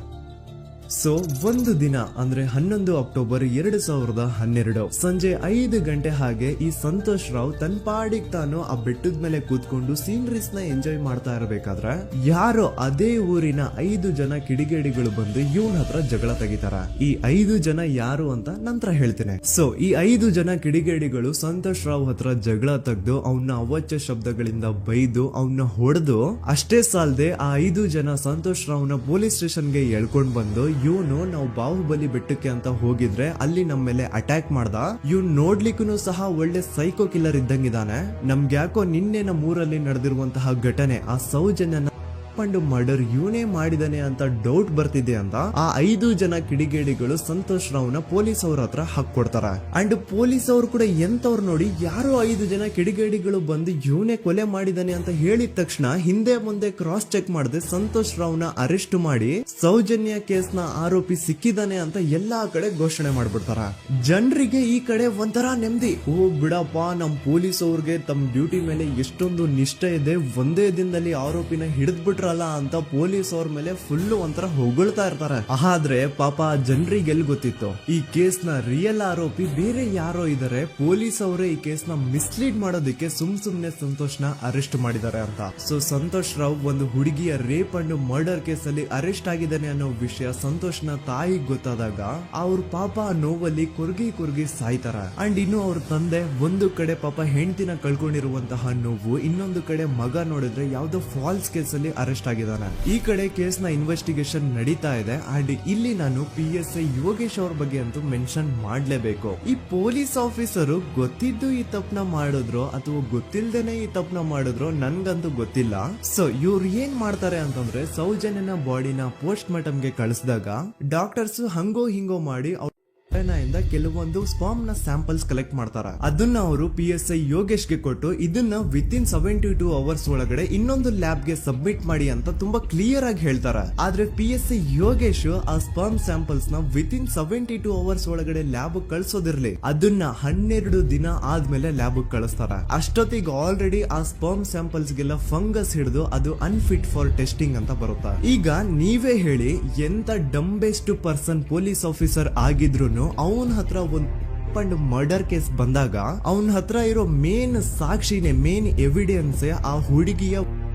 ಸೊ ಒಂದು ದಿನ ಅಂದ್ರೆ 11 ಅಕ್ಟೋಬರ್ 2012 ಸಂಜೆ 5 ಗಂಟೆ ಹಾಗೆ ಈ ಸಂತೋಷ್ ರಾವ್ ತನ್ನ ಪಾಡಿಗೆ ತಾನು ಆ ಬೆಟ್ಟದ ಮೇಲೆ ಕೂತ್ಕೊಂಡು ಸೀನರೀಸ್ ನ ಎಂಜಾಯ್ ಮಾಡ್ತಾ ಇರಬೇಕಾದ್ರೆ ಯಾರೋ ಅದೇ ಊರಿನ 5 ಜನ ಕಿಡಿಗೇಡಿಗಳು ಬಂದು ಇವನ್ ಹತ್ರ ಜಗಳ ತೆಗಿತಾರ. ಈ 5 ಜನ ಯಾರು ಅಂತ ನಂತರ ಹೇಳ್ತೇನೆ. ಸೊ ಈ 5 ಜನ ಕಿಡಿಗೇಡಿಗಳು ಸಂತೋಷ್ ರಾವ್ ಹತ್ರ ಜಗಳ ತೆಗೆದು ಅವನ್ನ ಅವಾಚ್ಯ ಶಬ್ದಗಳಿಂದ ಬೈದು ಅವನ್ನ ಹೊಡೆದು ಅಷ್ಟೇ ಸಾಲದೆ ಆ 5 ಜನ ಸಂತೋಷ್ ರಾವ್ನ ಪೊಲೀಸ್ ಸ್ಟೇಷನ್ಗೆ ಎಳ್ಕೊಂಡ್ ಬಂದು ಇವನು ನಾವು ಬಾಹುಬಲಿ ಬೆಟ್ಟಕ್ಕೆ ಅಂತ ಹೋಗಿದ್ರೆ ಅಲ್ಲಿ ನಮ್ಮ ಮೇಲೆ ಅಟ್ಯಾಕ್ ಮಾಡ್ದ, ಇವ್ನು ನೋಡ್ಲಿಕ್ಕೂ ಸಹ ಒಳ್ಳೆ ಸೈಕೋ ಕಿಲ್ಲರ್ ಇದ್ದಂಗಿದಾನೆ, ನಮ್ಗೆ ಯಾಕೋ ನಿನ್ನೆ ನಮ್ಮ ಊರಲ್ಲಿ ನಡೆದಿರುವಂತಹ ಘಟನೆ ಆ ಸೌಜನ್ಯನ ಮರ್ಡರ್ ಇವನೇ ಮಾಡಿದಾನೆ ಅಂತ ಡೌಟ್ ಬರ್ತಿದೆ ಅಂತ ಆ 5 ಜನ ಕಿಡಿಗೇಡಿಗಳು ಸಂತೋಷ್ ರಾವ್ನ ಪೊಲೀಸ್ ಅವ್ರ ಹತ್ರ ಹಾಕೊಡ್ತಾರ. ಅಂಡ್ ಪೊಲೀಸ್ ಅವ್ರು ಕೂಡ ಎಂತವ್ರು ನೋಡಿ ಯಾರೋ 5 ಜನ ಕಿಡಿಗೇಡಿಗಳು ಬಂದು ಇವನೇ ಕೊಲೆ ಮಾಡಿದಾನೆ ಅಂತ ಹೇಳಿದ ತಕ್ಷಣ ಹಿಂದೆ ಮುಂದೆ ಕ್ರಾಸ್ ಚೆಕ್ ಮಾಡದೆ ಸಂತೋಷ್ ರಾವ್ನ ಅರೆಸ್ಟ್ ಮಾಡಿ ಸೌಜನ್ಯ ಕೇಸ್ ನ ಆರೋಪಿ ಸಿಕ್ಕಿದಾನೆ ಅಂತ ಎಲ್ಲಾ ಕಡೆ ಘೋಷಣೆ ಮಾಡ್ಬಿಡ್ತಾರ. ಜನರಿಗೆ ಈ ಕಡೆ ಒಂಥರ ನೆಮ್ಮದಿ, ಓ ಬಿಡಪ್ಪ ನಮ್ ಪೊಲೀಸ್ ಅವ್ರಿಗೆ ತಮ್ಮ ಡ್ಯೂಟಿ ಮೇಲೆ ಎಷ್ಟೊಂದು ನಿಷ್ಠೆ ಇದೆ, ಒಂದೇ ದಿನದಲ್ಲಿ ಆರೋಪಿನ ಹಿಡಿದ್ಬಿಟ್ರ ಅಂತ ಪೊಲೀಸ್ ಅವ್ರ ಮೇಲೆ ಫುಲ್ ಒಂಥರ ಹೊಗಳ್ತಾ ಇರ್ತಾರೆ. ಆದ್ರೆ ಪಾಪ ಜನರಿಗೆ ಎಲ್ಲಿ ಗೊತ್ತಿತ್ತು ಈ ಕೇಸ್ ನ ರಿಯಲ್ ಆರೋಪಿ ಬೇರೆ ಯಾರೋ ಇದಾರೆ, ಪೊಲೀಸ್ ಅವರೇ ಈ ಕೇಸ್ ನ ಮಿಸ್ಲೀಡ್ ಮಾಡೋದಕ್ಕೆ ಸುಮ್ನೆ ಸಂತೋಷ್ ನ ಅರೆಸ್ಟ್ ಮಾಡಿದ್ದಾರೆ ಅಂತ. ಸೊ ಸಂತೋಷ್ ರಾವ್ ಒಂದು ಹುಡುಗಿಯ ರೇಪ್ ಅಂಡ್ ಮರ್ಡರ್ ಕೇಸ್ ಅಲ್ಲಿ ಅರೆಸ್ಟ್ ಆಗಿದ್ದಾನೆ ಅನ್ನೋ ವಿಷಯ ಸಂತೋಷ್ ನ ತಾಯಿಗೆ ಗೊತ್ತಾದಾಗ ಅವ್ರ ಪಾಪ ನೋವಲ್ಲಿ ಕುರ್ಗಿ ಸಾಯ್ತಾರ. ಅಂಡ್ ಇನ್ನು ಅವ್ರ ತಂದೆ ಒಂದು ಕಡೆ ಪಾಪ ಹೆಂಡತಿನ ಕಳ್ಕೊಂಡಿರುವಂತಹ ನೋವು, ಇನ್ನೊಂದು ಕಡೆ ಮಗ ನೋಡಿದ್ರೆ ಯಾವ್ದೋ ಫಾಲ್ಸ್ ಕೇಸ್ ಅಲ್ಲಿ ಅರೆಸ್ಟ್ ಆಗಿದ್ದಾನೆ. ಈ ಕಡೆ ಕೇಸ್ ನ ಇನ್ವೆಸ್ಟಿಗೇಷನ್ ನಡೀತಾ ಇದೆ. ಅಂಡ್ ಇಲ್ಲಿ ನಾನು PSI ಯೋಗೇಶ್ ಅವ್ರ ಬಗ್ಗೆ ಅಂತೂ ಮೆನ್ಷನ್ ಮಾಡ್ಲೇಬೇಕು. ಈ ಪೊಲೀಸ್ ಆಫೀಸರು ಗೊತ್ತಿದ್ದು ಈ ತಪ್ಪನ ಮಾಡಿದ್ರು ಅಥವಾ ಗೊತ್ತಿಲ್ದೇನೆ ಈ ತಪ್ಪನ ಮಾಡಿದ್ರು ನನ್ಗಂತೂ ಗೊತ್ತಿಲ್ಲ. ಸೊ ಇವ್ರು ಏನ್ ಮಾಡ್ತಾರೆ ಅಂತಂದ್ರೆ ಸೌಜನ್ಯನ ಬಾಡಿನ ಪೋಸ್ಟ್ ಮಾರ್ಟಮ್ ಗೆ ಕಳಿಸಿದಾಗ ಡಾಕ್ಟರ್ಸ್ ಹಂಗೋ ಹಿಂಗೋ ಮಾಡಿ ಇಂದ ಕೆಲವೊಂದು ಸ್ಪಾಮ್ ನ ಸ್ಯಾಂಪಲ್ಸ್ ಕಲೆಕ್ಟ್ ಮಾಡ್ತಾರೆ. ಅದನ್ನ ಅವರು PSI ಯೋಗೇಶ್ ಗೆ ಕೊಟ್ಟು ಇದನ್ನ ವಿತಿನ್ 72 ಅವರ್ಸ್ ಒಳಗಡೆ ಇನ್ನೊಂದು ಲ್ಯಾಬ್ ಗೆ ಸಬ್ಮಿಟ್ ಮಾಡಿ ಅಂತ ತುಂಬಾ ಕ್ಲಿಯರ್ ಆಗಿ ಹೇಳ್ತಾರೆ. ಆದ್ರೆ PSI ಯೋಗೇಶ್ ಆ ಸ್ಪಾಮ್ ಸ್ಯಾಂಪಲ್ಸ್ ನ ವಿತಿನ್ 72 ಅವರ್ಸ್ ಒಳಗಡೆ ಲ್ಯಾಬ್ ಕಳ್ಸೋದಿರ್ಲಿ, ಅದನ್ನ 12 ದಿನ ಆದ್ಮೇಲೆ ಲ್ಯಾಬ್ ಕಳಿಸ್ತಾರೆ. ಅಷ್ಟೊತ್ತಿಗೆ ಆಲ್ರೆಡಿ ಆ ಸ್ಪಾಮ್ ಸ್ಯಾಂಪಲ್ಸ್ ಗೆಲ್ಲ ಫಂಗಸ್ ಹಿಡಿದು ಅದು ಅನ್ಫಿಟ್ ಫಾರ್ ಟೆಸ್ಟಿಂಗ್ ಅಂತ ಬರುತ್ತೆ. ಈಗ ನೀವೇ ಹೇಳಿ, ಎಂತ ಡಂಬೆಸ್ಟ್ ಪರ್ಸನ್ ಪೊಲೀಸ್ ಆಫೀಸರ್ ಆಗಿದ್ರು ಅವನ ಹತ್ರ ಒಂದು ಮರ್ಡರ್ ಕೇಸ್ ಬಂದಾಗ ಅವನ ಹತ್ರ ಇರೋ ಮೇನ್ ಸಾಕ್ಷಿನೇ, ಮೇನ್ ಎವಿಡೆನ್ಸ್ ಆ ಹುಡುಗಿಯ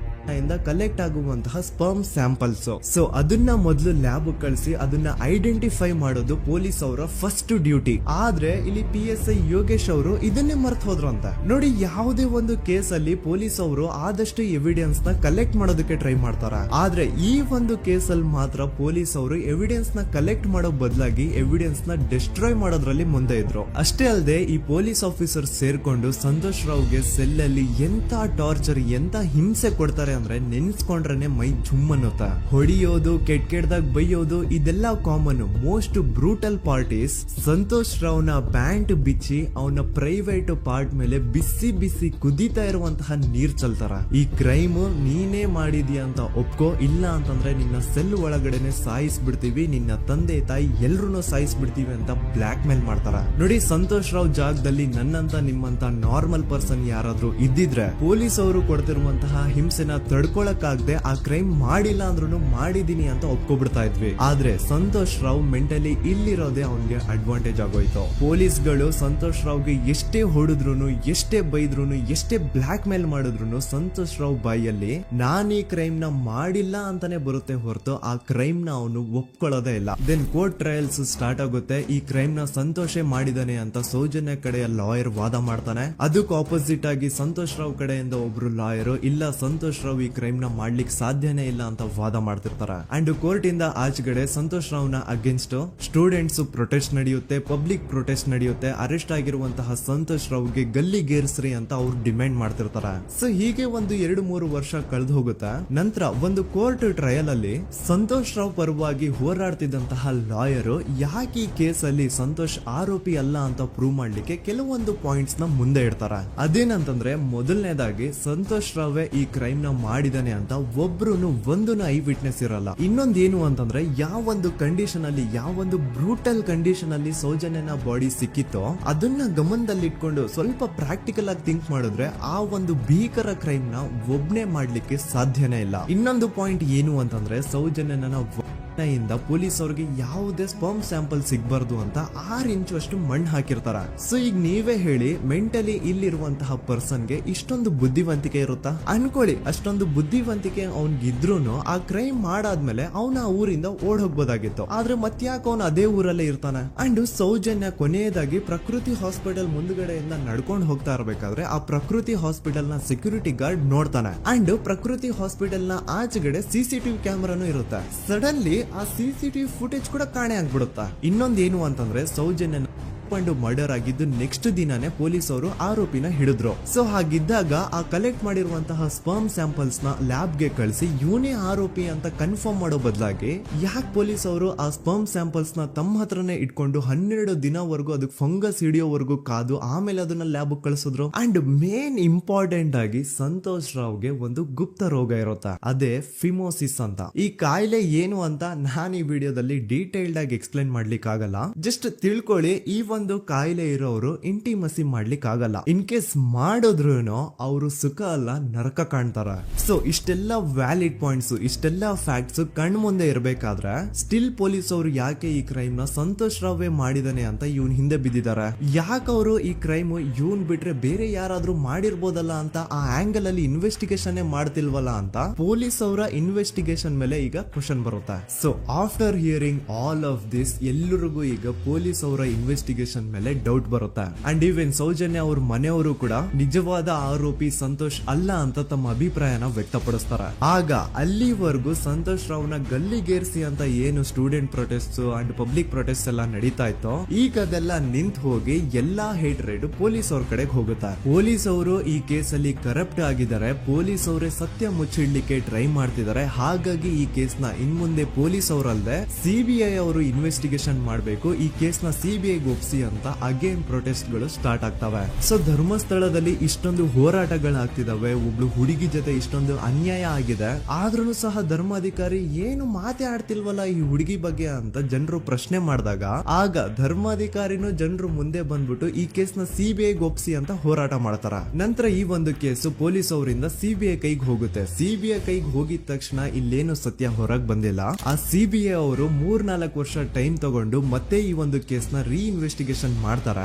ಇಂದ ಕಲೆಕ್ಟ್ ಆಗುವಂತಹ ಸ್ಪರ್ಮ್ ಸ್ಯಾಂಪಲ್ಸ್. ಸೊ ಅದನ್ನ ಮೊದಲು ಲ್ಯಾಬ್ ಕಳಿಸಿ ಅದನ್ನ ಐಡೆಂಟಿಫೈ ಮಾಡೋದು ಪೊಲೀಸ್ ಅವರ ಫಸ್ಟ್ ಡ್ಯೂಟಿ. ಆದ್ರೆ ಇಲ್ಲಿ PSI ಯೋಗೇಶ್ ಅವರು ಇದನ್ನೇ ಮರ್ತು ಹೋದ್ರು ಅಂತ ನೋಡಿ. ಯಾವುದೇ ಒಂದು ಕೇಸ್ ಅಲ್ಲಿ ಪೊಲೀಸ್ ಅವರು ಆದಷ್ಟು ಎವಿಡೆನ್ಸ್ ನ ಕಲೆಕ್ಟ್ ಮಾಡೋದಕ್ಕೆ ಟ್ರೈ ಮಾಡ್ತಾರ. ಆದ್ರೆ ಈ ಒಂದು ಕೇಸ್ ಅಲ್ಲಿ ಮಾತ್ರ ಪೊಲೀಸ್ ಅವರು ಎವಿಡೆನ್ಸ್ ನ ಕಲೆಕ್ಟ್ ಮಾಡೋ ಬದಲಾಗಿ ಎವಿಡೆನ್ಸ್ ನ ಡಿಸ್ಟ್ರಾಯ್ ಮಾಡೋದ್ರಲ್ಲಿ ಮುಂದೆ ಇದ್ರು. ಅಷ್ಟೇ ಅಲ್ಲದೆ ಈ ಪೊಲೀಸ್ ಆಫೀಸರ್ ಸೇರ್ಕೊಂಡು ಸಂತೋಷ್ ರಾವ್ಗೆ ಸೆಲ್ ಅಲ್ಲಿ ಎಂತ ಟಾರ್ಚರ್ ಎಂತ ಹಿಂಸೆ ಕೊಡ್ತಾರೆ ಅಂದ್ರೆ ನೆನ್ಸ್ಕೊಂಡ್ರೆ ಮೈ ಜುಮ್ ಅನ್ನುತ್ತ. ಹೊಡಿಯೋದು, ಕೆಟ್ಟದಾಗ ಬೈಯೋದು ಇದೆಲ್ಲ common. Most brutal parties Santosh ರಾವ್ನ ಪ್ಯಾಂಟ್ ಬಿಚ್ಚಿ ಅವನ ಪ್ರೈವೇಟ್ ಪಾರ್ಟ್ ಮೇಲೆ ಬಿಸಿ ಬಿಸಿ ಕುದೀತಾ ಇರುವಂತಹ ನೀರ್ ಚಲ್ತಾರ. ಈ ಕ್ರೈಮ್ ನೀನೇ ಮಾಡಿದ್ಯಾ ಅಂತ ಒಪ್ಕೋ, ಇಲ್ಲ ಅಂತಂದ್ರೆ ನಿನ್ನ ಸೆಲ್ ಒಳಗಡೆನೆ ಸಾಯಿಸ್ಬಿಡ್ತೀವಿ, ನಿನ್ನ ತಂದೆ ತಾಯಿ ಎಲ್ರು ಸಾಯಿಸ್ಬಿಡ್ತೀವಿ ಅಂತ ಬ್ಲಾಕ್ ಮೇಲ್ ಮಾಡ್ತಾರ. ನೋಡಿ, ಸಂತೋಷ್ ರಾವ್ ಜಾಗದಲ್ಲಿ ನನ್ನಂತ ನಿಮ್ಮಂತ ನಾರ್ಮಲ್ ಪರ್ಸನ್ ಯಾರಾದ್ರೂ ಇದ್ದಿದ್ರೆ ಪೊಲೀಸ್ ಅವರು ಕೊಡ್ತಿರುವಂತಹ ಹಿಂಸೆನ ತಡ್ಕೊಳಕ್ಕಾಗದೆ ಆ ಕ್ರೈಮ್ ಮಾಡಿಲ್ಲ ಅಂದ್ರೂ ಮಾಡಿದೀನಿ ಅಂತ ಒಪ್ಕೊಬಿಡ್ತಾ ಇದ್ವಿ. ಆದ್ರೆ ಸಂತೋಷ್ ರಾವ್ ಮೆಂಟಲಿ ಇಲ್ಲಿರೋದೇ ಅವನ್ಗೆ ಅಡ್ವಾಂಟೇಜ್ ಆಗೋಯ್ತು. ಪೊಲೀಸ್ಗಳು ಸಂತೋಷ್ ರಾವ್ಗೆ ಎಷ್ಟೇ ಹೊಡೆದ್ರು, ಎಷ್ಟೇ ಬೈದ್ರು, ಎಷ್ಟೇ ಬ್ಲಾಕ್ ಮೇಲ್ ಮಾಡಿದ್ರು ಸಂತೋಷ್ ರಾವ್ ಬಾಯಲ್ಲಿ ನಾನ್ ಈ ಕ್ರೈಮ್ ನ ಮಾಡಿಲ್ಲ ಅಂತಾನೆ ಬರುತ್ತೆ ಹೊರತು ಆ ಕ್ರೈಮ್ ನ ಅವನು ಒಪ್ಕೊಳ್ಳೋದೇ ಇಲ್ಲ. ದೆನ್ ಕೋರ್ಟ್ ಟ್ರಯಲ್ಸ್ ಸ್ಟಾರ್ಟ್ ಆಗುತ್ತೆ. ಈ ಕ್ರೈಮ್ ನ ಸಂತೋಷೇ ಮಾಡಿದಾನೆ ಅಂತ ಸೌಜನ್ಯ ಕಡೆಯ ಲಾಯರ್ ವಾದ ಮಾಡ್ತಾನೆ. ಅದಕ್ಕೆ ಆಪೋಸಿಟ್ ಆಗಿ ಸಂತೋಷ್ ರಾವ್ ಕಡೆಯಿಂದ ಒಬ್ರು ಲಾಯರ್ ಇಲ್ಲ, ಸಂತೋಷ್ ರಾವ್ ಈ ಕ್ರೈಮ್ ನ ಮಾಡ್ಲಿಕ್ಕೆ ಸಾಧ್ಯನೇ ಇಲ್ಲ ಅಂತ ವಾದ ಮಾಡ್ತಿರ್ತಾರೆ. ಅಂಡ್ ಕೋರ್ಟ್ ಇಂದ ಆಚೆಗಡೆ ಸಂತೋಷ್ ರಾವ್ ನ ಅಗೇನ್ಸ್ಟ್ ಸ್ಟೂಡೆಂಟ್ಸ್ ಪ್ರೊಟೆಸ್ಟ್ ನಡೆಯುತ್ತೆ, ಪಬ್ಲಿಕ್ ಪ್ರೊಟೆಸ್ಟ್ ನಡೆಯುತ್ತೆ. ಅರೆಸ್ಟ್ ಆಗಿರುವಂತಹ ಸಂತೋಷ್ ರಾವ್ಗೆ ಗಲ್ಲಿಗೇರಿಸ್ರಿ ಅಂತ ಅವ್ರು ಡಿಮ್ಯಾಂಡ್ ಮಾಡ್ತಿರ್ತಾರೆ. ಸೊ ಹೀಗೆ ಒಂದು 2-3 ವರ್ಷ ಕಳೆದು ಹೋಗುತ್ತೆ. ನಂತರ ಒಂದು ಕೋರ್ಟ್ ಟ್ರಯಲ್ ಅಲ್ಲಿ ಸಂತೋಷ್ ರಾವ್ ಪರವಾಗಿ ಹೋರಾಡ್ತಿದ್ದಂತಹ ಲಾಯರ್ ಯಾಕೆ ಈ ಕೇಸ್ ಅಲ್ಲಿ ಸಂತೋಷ್ ಆರೋಪಿ ಅಲ್ಲ ಅಂತ ಪ್ರೂವ್ ಮಾಡ್ಲಿಕ್ಕೆ ಕೆಲವೊಂದು ಪಾಯಿಂಟ್ಸ್ ನ ಮುಂದೆ ಇಡ್ತಾರೆ. ಅದೇನಂತಂದ್ರೆ ಮೊದಲನೇದಾಗಿ ಸಂತೋಷ್ ರಾವೇ ಈ ಕ್ರೈಮ್ ನ ಮಾಡಿದಾನೆ ಅಂತ ಒಬ್ರು ಒಂದೂನು ಐ ವಿಟ್ನೆಸ್ ಇರಲ್ಲ. ಇನ್ನೊಂದೇನು ಅಂತಂದ್ರೆ ಯಾವೊಂದು ಕಂಡೀಷನ್ ಅಲ್ಲಿ, ಯಾವೊಂದು ಬ್ರೂಟಲ್ ಕಂಡೀಷನ್ ಅಲ್ಲಿ ಸೌಜನ್ಯನ ಬಾಡಿ ಸಿಕ್ಕಿತ್ತೋ ಅದನ್ನ ಗಮನದಲ್ಲಿಟ್ಕೊಂಡು ಸ್ವಲ್ಪ ಪ್ರಾಕ್ಟಿಕಲ್ ಆಗಿ ಥಿಂಕ್ ಮಾಡಿದ್ರೆ ಆ ಒಂದು ಭೀಕರ ಕ್ರೈಮ್ ನ ಒಬ್ನೇ ಮಾಡ್ಲಿಕ್ಕೆ ಸಾಧ್ಯನೇ ಇಲ್ಲ. ಇನ್ನೊಂದು ಪಾಯಿಂಟ್ ಏನು ಅಂತಂದ್ರೆ ಸೌಜನ್ಯನ ಇಂದ ಪೊಲೀಸ್ ಅವ್ರಿಗೆ ಯಾವುದೇ ಸ್ಪರ್ಮ್ ಸ್ಯಾಂಪಲ್ ಸಿಗ್ಬಾರ್ದು ಅಂತ 6 ಇಂಚು ಅಷ್ಟು ಮಣ್ಣು ಹಾಕಿರ್ತಾರ. ಸೊ ಈಗ ನೀವೇ ಹೇಳಿ, ಮೆಂಟಲಿ ಇಲ್ಲಿರುವಂತಹ ಪರ್ಸನ್ಗೆ ಇಷ್ಟೊಂದು ಬುದ್ಧಿವಂತಿಕೆ ಇರುತ್ತಾ ಅನ್ಕೊಳ್ಳಿ. ಅಷ್ಟೊಂದು ಬುದ್ಧಿವಂತಿಕೆ ಅವ್ನಿಗಿದ್ರೂನು ಆ ಕ್ರೈಮ್ ಮಾಡಾದ್ಮೇಲೆ ಅವನ ಆ ಊರಿಂದ ಓಡ್ ಹೋಗ್ಬೋದಾಗಿತ್ತು. ಆದ್ರೆ ಮತ್ತ್ಯಾಕೆ ಅವನು ಅದೇ ಊರಲ್ಲೇ ಇರ್ತಾನೆ. ಅಂಡ್ ಸೌಜನ್ಯ ಕೊನೆಯದಾಗಿ ಪ್ರಕೃತಿ ಹಾಸ್ಪಿಟಲ್ ಮುಂದ್ಗಡೆಯಿಂದ ನಡ್ಕೊಂಡು ಹೋಗ್ತಾ ಇರ್ಬೇಕಾದ್ರೆ ಆ ಪ್ರಕೃತಿ ಹಾಸ್ಪಿಟಲ್ ನ ಸೆಕ್ಯೂರಿಟಿ ಗಾರ್ಡ್ ನೋಡ್ತಾನೆ. ಅಂಡ್ ಪ್ರಕೃತಿ ಹಾಸ್ಪಿಟಲ್ ನ ಆಚೆಗಡೆ CCTV ಕ್ಯಾಮರಾನು ಇರುತ್ತೆ. ಸಡನ್ಲಿ ಆ CCTV ಫುಟೇಜ್ ಕೂಡ ಕಾಣೆ ಆಗ್ಬಿಡುತ್ತಾ. ಇನ್ನೊಂದೇನು ಅಂತಂದ್ರೆ ಸೌಜನ್ಯ ಮರ್ಡರ್ ಆಗಿದ್ದು ನೆಕ್ಸ್ಟ್ ದಿನಾನೇ ಪೊಲೀಸ್ ಅವರು ಆರೋಪಿನ ಹಿಡಿದ್ರು. ಸೊ ಹಾಗಿದ್ದಾಗ ಆ ಕಲೆಕ್ಟ್ ಮಾಡಿರುವಂತಹ ಸ್ಪರ್ಮ್ ಸ್ಯಾಂಪಲ್ಸ್ ನ ಲ್ಯಾಬ್ ಗೆ ಕಳಿಸಿ ಇವನೇ ಆರೋಪಿ ಅಂತ ಕನ್ಫರ್ಮ್ ಮಾಡೋ ಬದಲಾಗಿ ಯಾಕೆ ಪೊಲೀಸ್ ಅವರು ಆ ಸ್ಪರ್ಮ್ ಸ್ಯಾಂಪಲ್ಸ್ ನ ತಮ್ಮ ಹತ್ರನೇ ಇಟ್ಕೊಂಡು 12 ದಿನವರೆಗೂ ಅದಕ್ಕೆ ಫಂಗಸ್ ಹಿಡಿಯೋವರೆಗೂ ಕಾದು ಆಮೇಲೆ ಅದನ್ನ ಲ್ಯಾಬ್ ಕಳಿಸಿದ್ರು. ಅಂಡ್ ಮೇನ್ ಇಂಪಾರ್ಟೆಂಟ್ ಆಗಿ ಸಂತೋಷ್ ರಾವ್ಗೆ ಒಂದು ಗುಪ್ತ ರೋಗ ಇರುತ್ತೆ, ಅದೇ ಫಿಮೋಸಿಸ್ ಅಂತ. ಈ ಕಾಯಿಲೆ ಏನು ಅಂತ ನಾನು ಈ ವಿಡಿಯೋದಲ್ಲಿ ಡೀಟೇಲ್ಡ್ ಆಗಿ ಎಕ್ಸ್ಪ್ಲೈನ್ ಮಾಡ್ಲಿಕ್ಕೆ ಆಗಲ್ಲ. ಜಸ್ಟ್ ತಿಳ್ಕೊಳ್ಳಿ, ಈ ಒಂದು ಕಾಯಿಲೆ ಇರೋರು ಇಂಟಿಮಸಿ ಮಾಡ್ಲಿಕ್ಕೆ ಆಗಲ್ಲ. ಇನ್ ಕೇಸ್ ಮಾಡಿದ್ರು ಅವರು ಸುಖ ಅಲ್ಲ ನರಕ ಕಾಣ್ತಾರ. ಸೊ ಇಷ್ಟೆಲ್ಲ ವ್ಯಾಲಿಡ್ ಪಾಯಿಂಟ್ಸ್, ಇಷ್ಟೆಲ್ಲ ಫ್ಯಾಕ್ಟ್ಸ್ ಕಣ್ ಮುಂದೆ ಇರಬೇಕಾದ್ರೆ ಸ್ಟಿಲ್ ಪೊಲೀಸ್ ಅವರು ಯಾಕೆ ಈ ಕ್ರೈಮ್ ನ ಸಂತೋಷ್ ರಾವೇ ಮಾಡಿದಾನೆ ಅಂತ ಇವನ್ ಹಿಂದೆ ಬಿದ್ದಿದ್ದಾರೆ. ಯಾಕೆ ಅವರು ಈ ಕ್ರೈಮ್ ಇವನ್ ಬಿಟ್ರೆ ಬೇರೆ ಯಾರಾದ್ರೂ ಮಾಡಿರ್ಬೋದಲ್ಲ ಅಂತ ಆ ಆಂಗಲ್ ಅಲ್ಲಿ ಇನ್ವೆಸ್ಟಿಗೇಷನ್ ಮಾಡ್ತಿಲ್ವಲ್ಲ ಅಂತ ಪೊಲೀಸ್ ಅವರ ಇನ್ವೆಸ್ಟಿಗೇಷನ್ ಮೇಲೆ ಈಗ ಕ್ವಶನ್ ಬರುತ್ತೆ. So after hearing all of this ಎಲ್ಲರಿಗೂ ಈಗ ಪೊಲೀಸ್ ಅವರ ಇನ್ವೆಸ್ಟಿಗೇಷನ್ ಮೇಲೆ ಡೌಟ್ ಬರುತ್ತೆ. ಅಂಡ್ ಈವನ್ ಸೌಜನ್ಯ ಅವ್ರ ಮನೆಯವರು ಕೂಡ ನಿಜವಾದ ಆರೋಪಿ ಸಂತೋಷ್ ಅಲ್ಲ ಅಂತ ತಮ್ಮ ಅಭಿಪ್ರಾಯನ ವ್ಯಕ್ತಪಡಿಸ್ತಾರೆ. ಆಗ ಅಲ್ಲಿವರೆಗೂ ಸಂತೋಷ್ ರಾವ್ನ ಗಲ್ಲಿಗೇರಿಸಿ ಅಂತ ಏನು student protest and public protest ಎಲ್ಲ ನಡೀತಾ ಇತ್ತೋ ಈಗ ಅದೆಲ್ಲ ನಿಂತ್ ಹೋಗಿ ಎಲ್ಲಾ ಹೇಟ್ ರೇಟ್ ಪೊಲೀಸ್ ಅವ್ರ ಕಡೆಗೆ ಹೋಗುತ್ತೆ. ಪೊಲೀಸ್ ಅವರು ಈ ಕೇಸ್ ಅಲ್ಲಿ ಕರಪ್ಟ್ ಆಗಿದ್ದಾರೆ, ಪೊಲೀಸ್ ಅವರೇ ಸತ್ಯ ಮುಚ್ಚಿಡ್ಲಿಕ್ಕೆ ಟ್ರೈ ಮಾಡ್ತಿದ್ದಾರೆ. ಹಾಗಾಗಿ ಈ ಕೇಸ್ ನ ಇನ್ ಮುಂದೆ ಪೊಲೀಸ್ ಅವರಲ್ಲದೆ CBI ಅವರು ಇನ್ವೆಸ್ಟಿಗೇಷನ್ ಮಾಡಬೇಕು, ಈ ಕೇಸ್ ನ CBI ಒಪ್ಸಿ ಅಂತ ಅಗೇನ್ ಪ್ರೊಟೆಸ್ಟ್ ಗಳು ಸ್ಟಾರ್ಟ್ ಆಗ್ತವೆ. ಸೊ ಧರ್ಮಸ್ಥಳದಲ್ಲಿ ಇಷ್ಟೊಂದು ಹೋರಾಟಗಳಾಗ್ತಿದಾವೆ, ಒಬ್ಳು ಹುಡುಗಿ ಜೊತೆ ಇಷ್ಟೊಂದು ಅನ್ಯಾಯ ಆಗಿದೆ, ಆದ್ರೂ ಸಹ ಧರ್ಮಾಧಿಕಾರಿ ಏನು ಮಾತೇ ಆಡ್ತಿಲ್ವಲ್ಲ ಈ ಹುಡುಗಿ ಬಗ್ಗೆ ಅಂತ ಜನರು ಪ್ರಶ್ನೆ ಮಾಡಿದಾಗ ಆಗ ಧರ್ಮಾಧಿಕಾರಿನೂ ಜನರು ಮುಂದೆ ಬಂದ್ಬಿಟ್ಟು ಈ ಕೇಸ್ ನ CBI ಒಪ್ಸಿ ಅಂತ ಹೋರಾಟ ಮಾಡ್ತಾರ. ನಂತರ ಈ ಒಂದು ಕೇಸು ಪೊಲೀಸ್ ಅವರಿಂದ CBI ಕೈಗೆ ಹೋಗುತ್ತೆ. CBI ಕೈಗೆ ಹೋಗಿದ ತಕ್ಷಣ ಇಲ್ಲೇನು ಸತ್ಯ ಹೊರಗ್ ಬಂದಿಲ್ಲ. ಆ CBI ಅವರು 3-4 ವರ್ಷ ಟೈಮ್ ತಗೊಂಡು ಮತ್ತೆ ಈ ಒಂದು ಕೇಸ್ ನ ಇನ್ವೆಸ್ಟಿಗೇಷನ್ ಇನ್ವೆಸ್ಟಿಗೇಷನ್ ಮಾಡ್ತಾರ.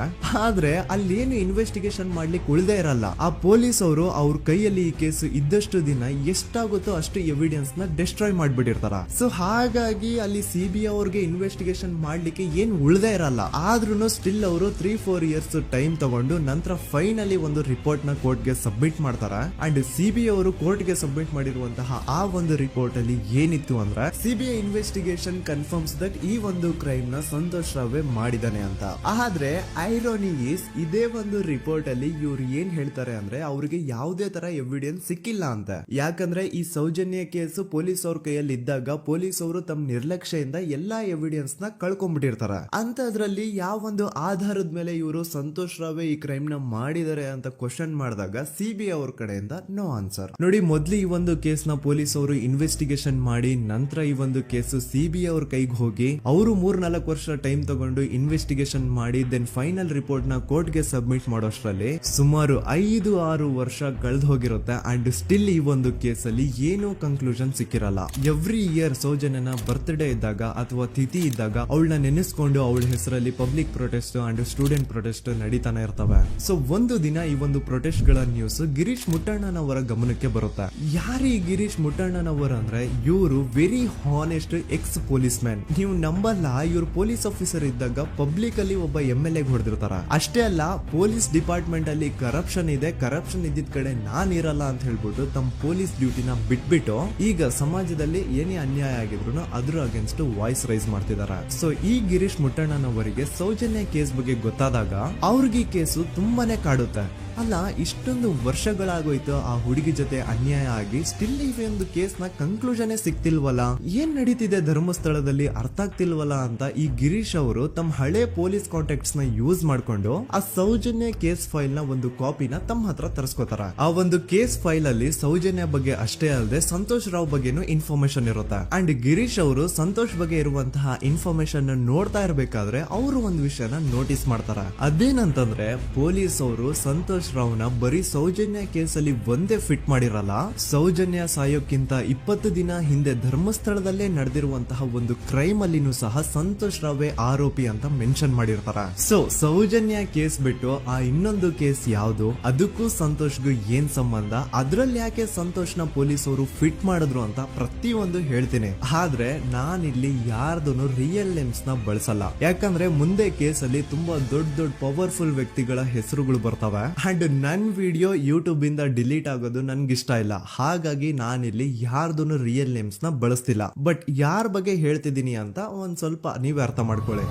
ಆದ್ರೆ ಅಲ್ಲೇನು ಇನ್ವೆಸ್ಟಿಗೇಷನ್ ಮಾಡ್ಲಿಕ್ಕೆ ಉಳ್ದೇ ಇರಲ್ಲ. ಆ ಪೊಲೀಸ್ ಅವರು ಅವ್ರ ಕೈಯಲ್ಲಿ ಈ ಕೇಸ್ ಇದ್ದಷ್ಟು ದಿನ ಎಷ್ಟಾಗುತ್ತೋ ಅಷ್ಟು ಎವಿಡೆನ್ಸ್ ನ ಡೆಸ್ಟ್ರಾಯ್ ಮಾಡ್ಬಿಟ್ಟಿರ್ತಾರ. ಸೊ ಹಾಗಾಗಿ ಅಲ್ಲಿ ಸಿಬಿಐ ಅವ್ರಿಗೆ ಇನ್ವೆಸ್ಟಿಗೇಷನ್ ಮಾಡ್ಲಿಕ್ಕೆ ಏನ್ ಉಳ್ದೇ ಇರಲ್ಲ. ಆದ್ರೂ ಸ್ಟಿಲ್ ಅವರು 3-4 ಇಯರ್ಸ್ ಟೈಮ್ ತಗೊಂಡು ನಂತರ ಫೈನಲಿ ಒಂದು ರಿಪೋರ್ಟ್ ನ ಕೋರ್ಟ್ ಗೆ ಸಬ್ಮಿಟ್ ಮಾಡ್ತಾರ. ಅಂಡ್ ಸಿಬಿಐ ಅವರು ಕೋರ್ಟ್ ಗೆ ಸಬ್ಮಿಟ್ ಮಾಡಿರುವಂತಹ ಆ ಒಂದು ರಿಪೋರ್ಟ್ ಅಲ್ಲಿ ಏನಿತ್ತು ಅಂದ್ರೆ ಸಿಬಿಐ ಇನ್ವೆಸ್ಟಿಗೇಷನ್ ಕನ್ಫರ್ಮ್ಸ್ ದಟ್ ಈ ಒಂದು ಕ್ರೈಮ್ ನ ಸಂತೋಷ್ ರಾವ್ ಮಾಡಿದಾನೆ ಅಂತ. ಆದ್ರೆ ಐರೋನಿ ಈಸ್ ಇದೇ ಒಂದು ರಿಪೋರ್ಟ್ ಅಲ್ಲಿ ಇವ್ರು ಏನ್ ಹೇಳ್ತಾರೆ ಅಂದ್ರೆ ಅವ್ರಿಗೆ ಯಾವುದೇ ತರ ಎವಿಡೆನ್ಸ್ ಸಿಕ್ಕಿಲ್ಲ ಅಂತ. ಯಾಕಂದ್ರೆ ಈ ಸೌಜನ್ಯ ಕೇಸ್ ಪೊಲೀಸ್ ಅವ್ರ ಕೈಯಲ್ಲಿ ಇದ್ದಾಗ ಪೊಲೀಸ್ ಅವರು ತಮ್ಮ ನಿರ್ಲಕ್ಷ್ಯದಿಂದ ಎಲ್ಲಾ ಎವಿಡೆನ್ಸ್ ನ ಕಳ್ಕೊಂಡ್ಬಿಟ್ಟಿರ್ತಾರ. ಅಂತದ್ರಲ್ಲಿ ಯಾವ ಒಂದು ಆಧಾರದ ಮೇಲೆ ಇವರು ಸಂತೋಷ್ ರಾವ್ ಈ ಕ್ರೈಮ್ ನ ಮಾಡಿದ್ದಾರೆ ಅಂತ ಕ್ವಶನ್ ಮಾಡಿದಾಗ ಸಿಬಿಐ ಅವ್ರ ಕಡೆಯಿಂದ ನೋ ಆನ್ಸರ್. ನೋಡಿ, ಮೊದ್ಲು ಈ ಒಂದು ಕೇಸ್ ನ ಪೊಲೀಸ್ ಅವರು ಇನ್ವೆಸ್ಟಿಗೇಷನ್ ಮಾಡಿ ನಂತರ ಈ ಒಂದು ಕೇಸ್ ಸಿಬಿಐ ಅವ್ರ ಕೈಗೆ ಹೋಗಿ ಅವರು 3-4 ವರ್ಷ ಟೈಮ್ ತಗೊಂಡು ಇನ್ವೆಸ್ಟಿಗೇಷನ್ ಮಾಡಿ ದೆನ್ ಫೈನಲ್ ರಿಪೋರ್ಟ್ ನ ಕೋರ್ಟ್ ಗೆ ಸಬ್ಮಿಟ್ ಮಾಡೋಷ್ಟ್ರಲ್ಲಿ ಸುಮಾರು 5-6 ವರ್ಷ ಕಳೆದು ಹೋಗಿರುತ್ತೆ. ಅಂಡ್ ಸ್ಟಿಲ್ ಈ ಒಂದು ಕೇಸ್ ಅಲ್ಲಿ ಏನೂ ಕನ್ಕ್ಲೂಷನ್ ಸಿಕ್ಕಿರಲ್ಲ. ಎವ್ರಿ ಇಯರ್ ಸೌಜನ್ಯನ ಬರ್ತ್ಡೇ ಇದ್ದಾಗ ಅಥವಾ ತಿಥಿ ಇದ್ದಾಗ ಅವಳನ್ನ ನೆನೆಸ್ಕೊಂಡು ಅವಳ ಹೆಸರಲ್ಲಿ public protest and student protest ನಡೀತಾನೆ ಇರ್ತವೆ. ಸೊ ಒಂದು ದಿನ ಈ ಒಂದು ಪ್ರೊಟೆಸ್ಟ್ ಗಳ ನ್ಯೂಸ್ ಗಿರೀಶ್ ಮುಟ್ಟಣ್ಣನವರ ಗಮನಕ್ಕೆ ಬರುತ್ತೆ. ಯಾರು ಈ ಗಿರೀಶ್ ಮುಟ್ಟಣ್ಣನವರ ಅಂದ್ರೆ ಇವರು very honest X police man. ನೀವು ನಂಬಲ್ಲ, ಇವ್ರು ಪೊಲೀಸ್ ಆಫೀಸರ್ ಇದ್ದಾಗ ಪಬ್ಲಿಕ್ ಅಲ್ಲಿ ಒಬ್ಬ MLA ಹೊಡೆದಿರ್ತಾರ. ಅಷ್ಟೇ ಅಲ್ಲ, ಪೊಲೀಸ್ ಡಿಪಾರ್ಟ್ಮೆಂಟ್ ಅಲ್ಲಿ ಕರಪ್ಷನ್ ಇದೆ, ಕರಪ್ಷನ್ ಇದ್ದಿದ್ ಕಡೆ ನಾನ್ ಇರಲ್ಲ ಅಂತ ಹೇಳ್ಬಿಟ್ಟು ತಮ್ಮ ಪೊಲೀಸ್ ಡ್ಯೂಟಿನ ಬಿಟ್ಬಿಟ್ಟು ಈಗ ಸಮಾಜದಲ್ಲಿ ಏನೇ ಅನ್ಯಾಯ ಆಗಿದ್ರು ಅದ್ರ ಅಗೇನ್ಸ್ಟ್ ವಾಯ್ಸ್ ರೈಸ್ ಮಾಡ್ತಿದಾರೆ. ಸೊ ಈ ಗಿರೀಶ್ ಮುಟ್ಟಣ್ಣನವರಿಗೆ ಸೌಜನ್ಯ ಕೇಸ್ ಬಗ್ಗೆ ಗೊತ್ತಾದಾಗ ಅವ್ರಿಗೆ ಈ ಕೇಸು ತುಂಬಾನೇ ಕಾಡುತ್ತೆ. ಅಲ್ಲ, ಇಷ್ಟೊಂದು ವರ್ಷಗಳಾಗೋಯ್ತು ಆ ಹುಡುಗಿ ಜೊತೆ ಅನ್ಯಾಯ ಆಗಿ ಸ್ಟಿಲ್ ಈ ಒಂದು ಕೇಸ್ ನ ಕನ್ಕ್ಲೂಷನ್ ಸಿಕ್ತಿಲ್ವಲ್ಲ, ಏನ್ ನಡೀತಿದೆ ಧರ್ಮಸ್ಥಳದಲ್ಲಿ ಅರ್ಥ ಆಗ್ತಿಲ್ವಲ್ಲ ಅಂತ ಈ ಗಿರೀಶ್ ಅವರು ತಮ್ಮ ಹಳೆ ಪೊಲೀಸ್ ಕಾಂಟ್ಯಾಕ್ಟ್ಸ್ ನ ಯೂಸ್ ಮಾಡ್ಕೊಂಡು ಆ ಸೌಜನ್ಯ ಕೇಸ್ ಫೈಲ್ ನ ಒಂದು ಕಾಪಿನ ತಮ್ಮ ಹತ್ರ ತರಿಸ್ಕೋತಾರ. ಆ ಒಂದು ಕೇಸ್ ಫೈಲ್ ಅಲ್ಲಿ ಸೌಜನ್ಯ ಬಗ್ಗೆ ಅಷ್ಟೇ ಅಲ್ಲದೆ ಸಂತೋಷ್ ರಾವ್ ಬಗ್ಗೆನೂ ಇನ್ಫಾರ್ಮೇಶನ್ ಇರುತ್ತೆ. ಅಂಡ್ ಗಿರೀಶ್ ಅವರು ಸಂತೋಷ್ ಬಗ್ಗೆ ಇರುವಂತಹ ಇನ್ಫಾರ್ಮೇಶನ್ ನೋಡ್ತಾ ಇರ್ಬೇಕಾದ್ರೆ ಅವರು ಒಂದು ವಿಷಯನ ನೋಟಿಸ್ ಮಾಡ್ತಾರ. ಅದೇನಂತಂದ್ರೆ ಪೊಲೀಸ್ ಅವರು ಸಂತೋಷ್ ರಾವ್ನ ಬರೀ ಸೌಜನ್ಯ ಕೇಸಲ್ಲಿ ಒಂದೇ ಫಿಟ್ ಮಾಡಿರಲ್ಲ, ಸೌಜನ್ಯ ಸಾಯೋಕ್ಕಿಂತ 20 ದಿನ ಹಿಂದೆ ಧರ್ಮಸ್ಥಳದಲ್ಲೇ ನಡೆದಿರುವಂತಹ ಒಂದು ಕ್ರೈಮ್ ಅಲ್ಲಿನೂ ಸಹ ಸಂತೋಷ್ ರಾವೇ ಆರೋಪಿ ಅಂತ ಮೆನ್ಷನ್ ಮಾಡಿರ್ತಾರ. ಸೊ ಸೌಜನ್ಯ ಕೇಸ್ ಬಿಟ್ಟು ಆ ಇನ್ನೊಂದು ಕೇಸ್ ಯಾವುದು, ಅದಕ್ಕೂ ಸಂತೋಷ್ಗೂ ಏನ್ ಸಂಬಂಧ, ಅದ್ರಲ್ಲಿ ಯಾಕೆ ಸಂತೋಷ್ನ ಪೊಲೀಸ್ ಅವರು ಫಿಟ್ ಮಾಡಿದ್ರು ಅಂತ ಪ್ರತಿಯೊಂದು ಹೇಳ್ತೀನಿ. ಆದ್ರೆ ನಾನಿಲ್ಲಿ ಯಾರ್ದೂ ರಿಯಲ್ ನೇಮ್ಸ್ ನ ಬಳಸಲ್ಲ. ಯಾಕಂದ್ರೆ ಮುಂದೆ ಕೇಸ್ ಅಲ್ಲಿ ತುಂಬಾ ದೊಡ್ಡ ಪವರ್ಫುಲ್ ವ್ಯಕ್ತಿಗಳ ಹೆಸರುಗಳು ಬರ್ತವೆ. ಅಂಡ್ ನನ್ ವಿಡಿಯೋ ಯೂಟ್ಯೂಬ್ ಇಂದ ಡಿಲೀಟ್ ಆಗೋದು ನನ್ಗೆ ಇಷ್ಟ ಇಲ್ಲ. ಹಾಗಾಗಿ ನಾನಿಲ್ಲಿ ಯಾರ್ದು ರಿಯಲ್ ನೇಮ್ಸ್ ನ ಬಳಸ್ತಿಲ್ಲ. ಬಟ್ ಯಾರ ಬಗ್ಗೆ ಹೇಳ್ತಿದ್ದೀನಿ ಅಂತ ಒಂದ್ ಸ್ವಲ್ಪ ನೀವೇ ಅರ್ಥ ಮಾಡ್ಕೊಳ್ಳಿ.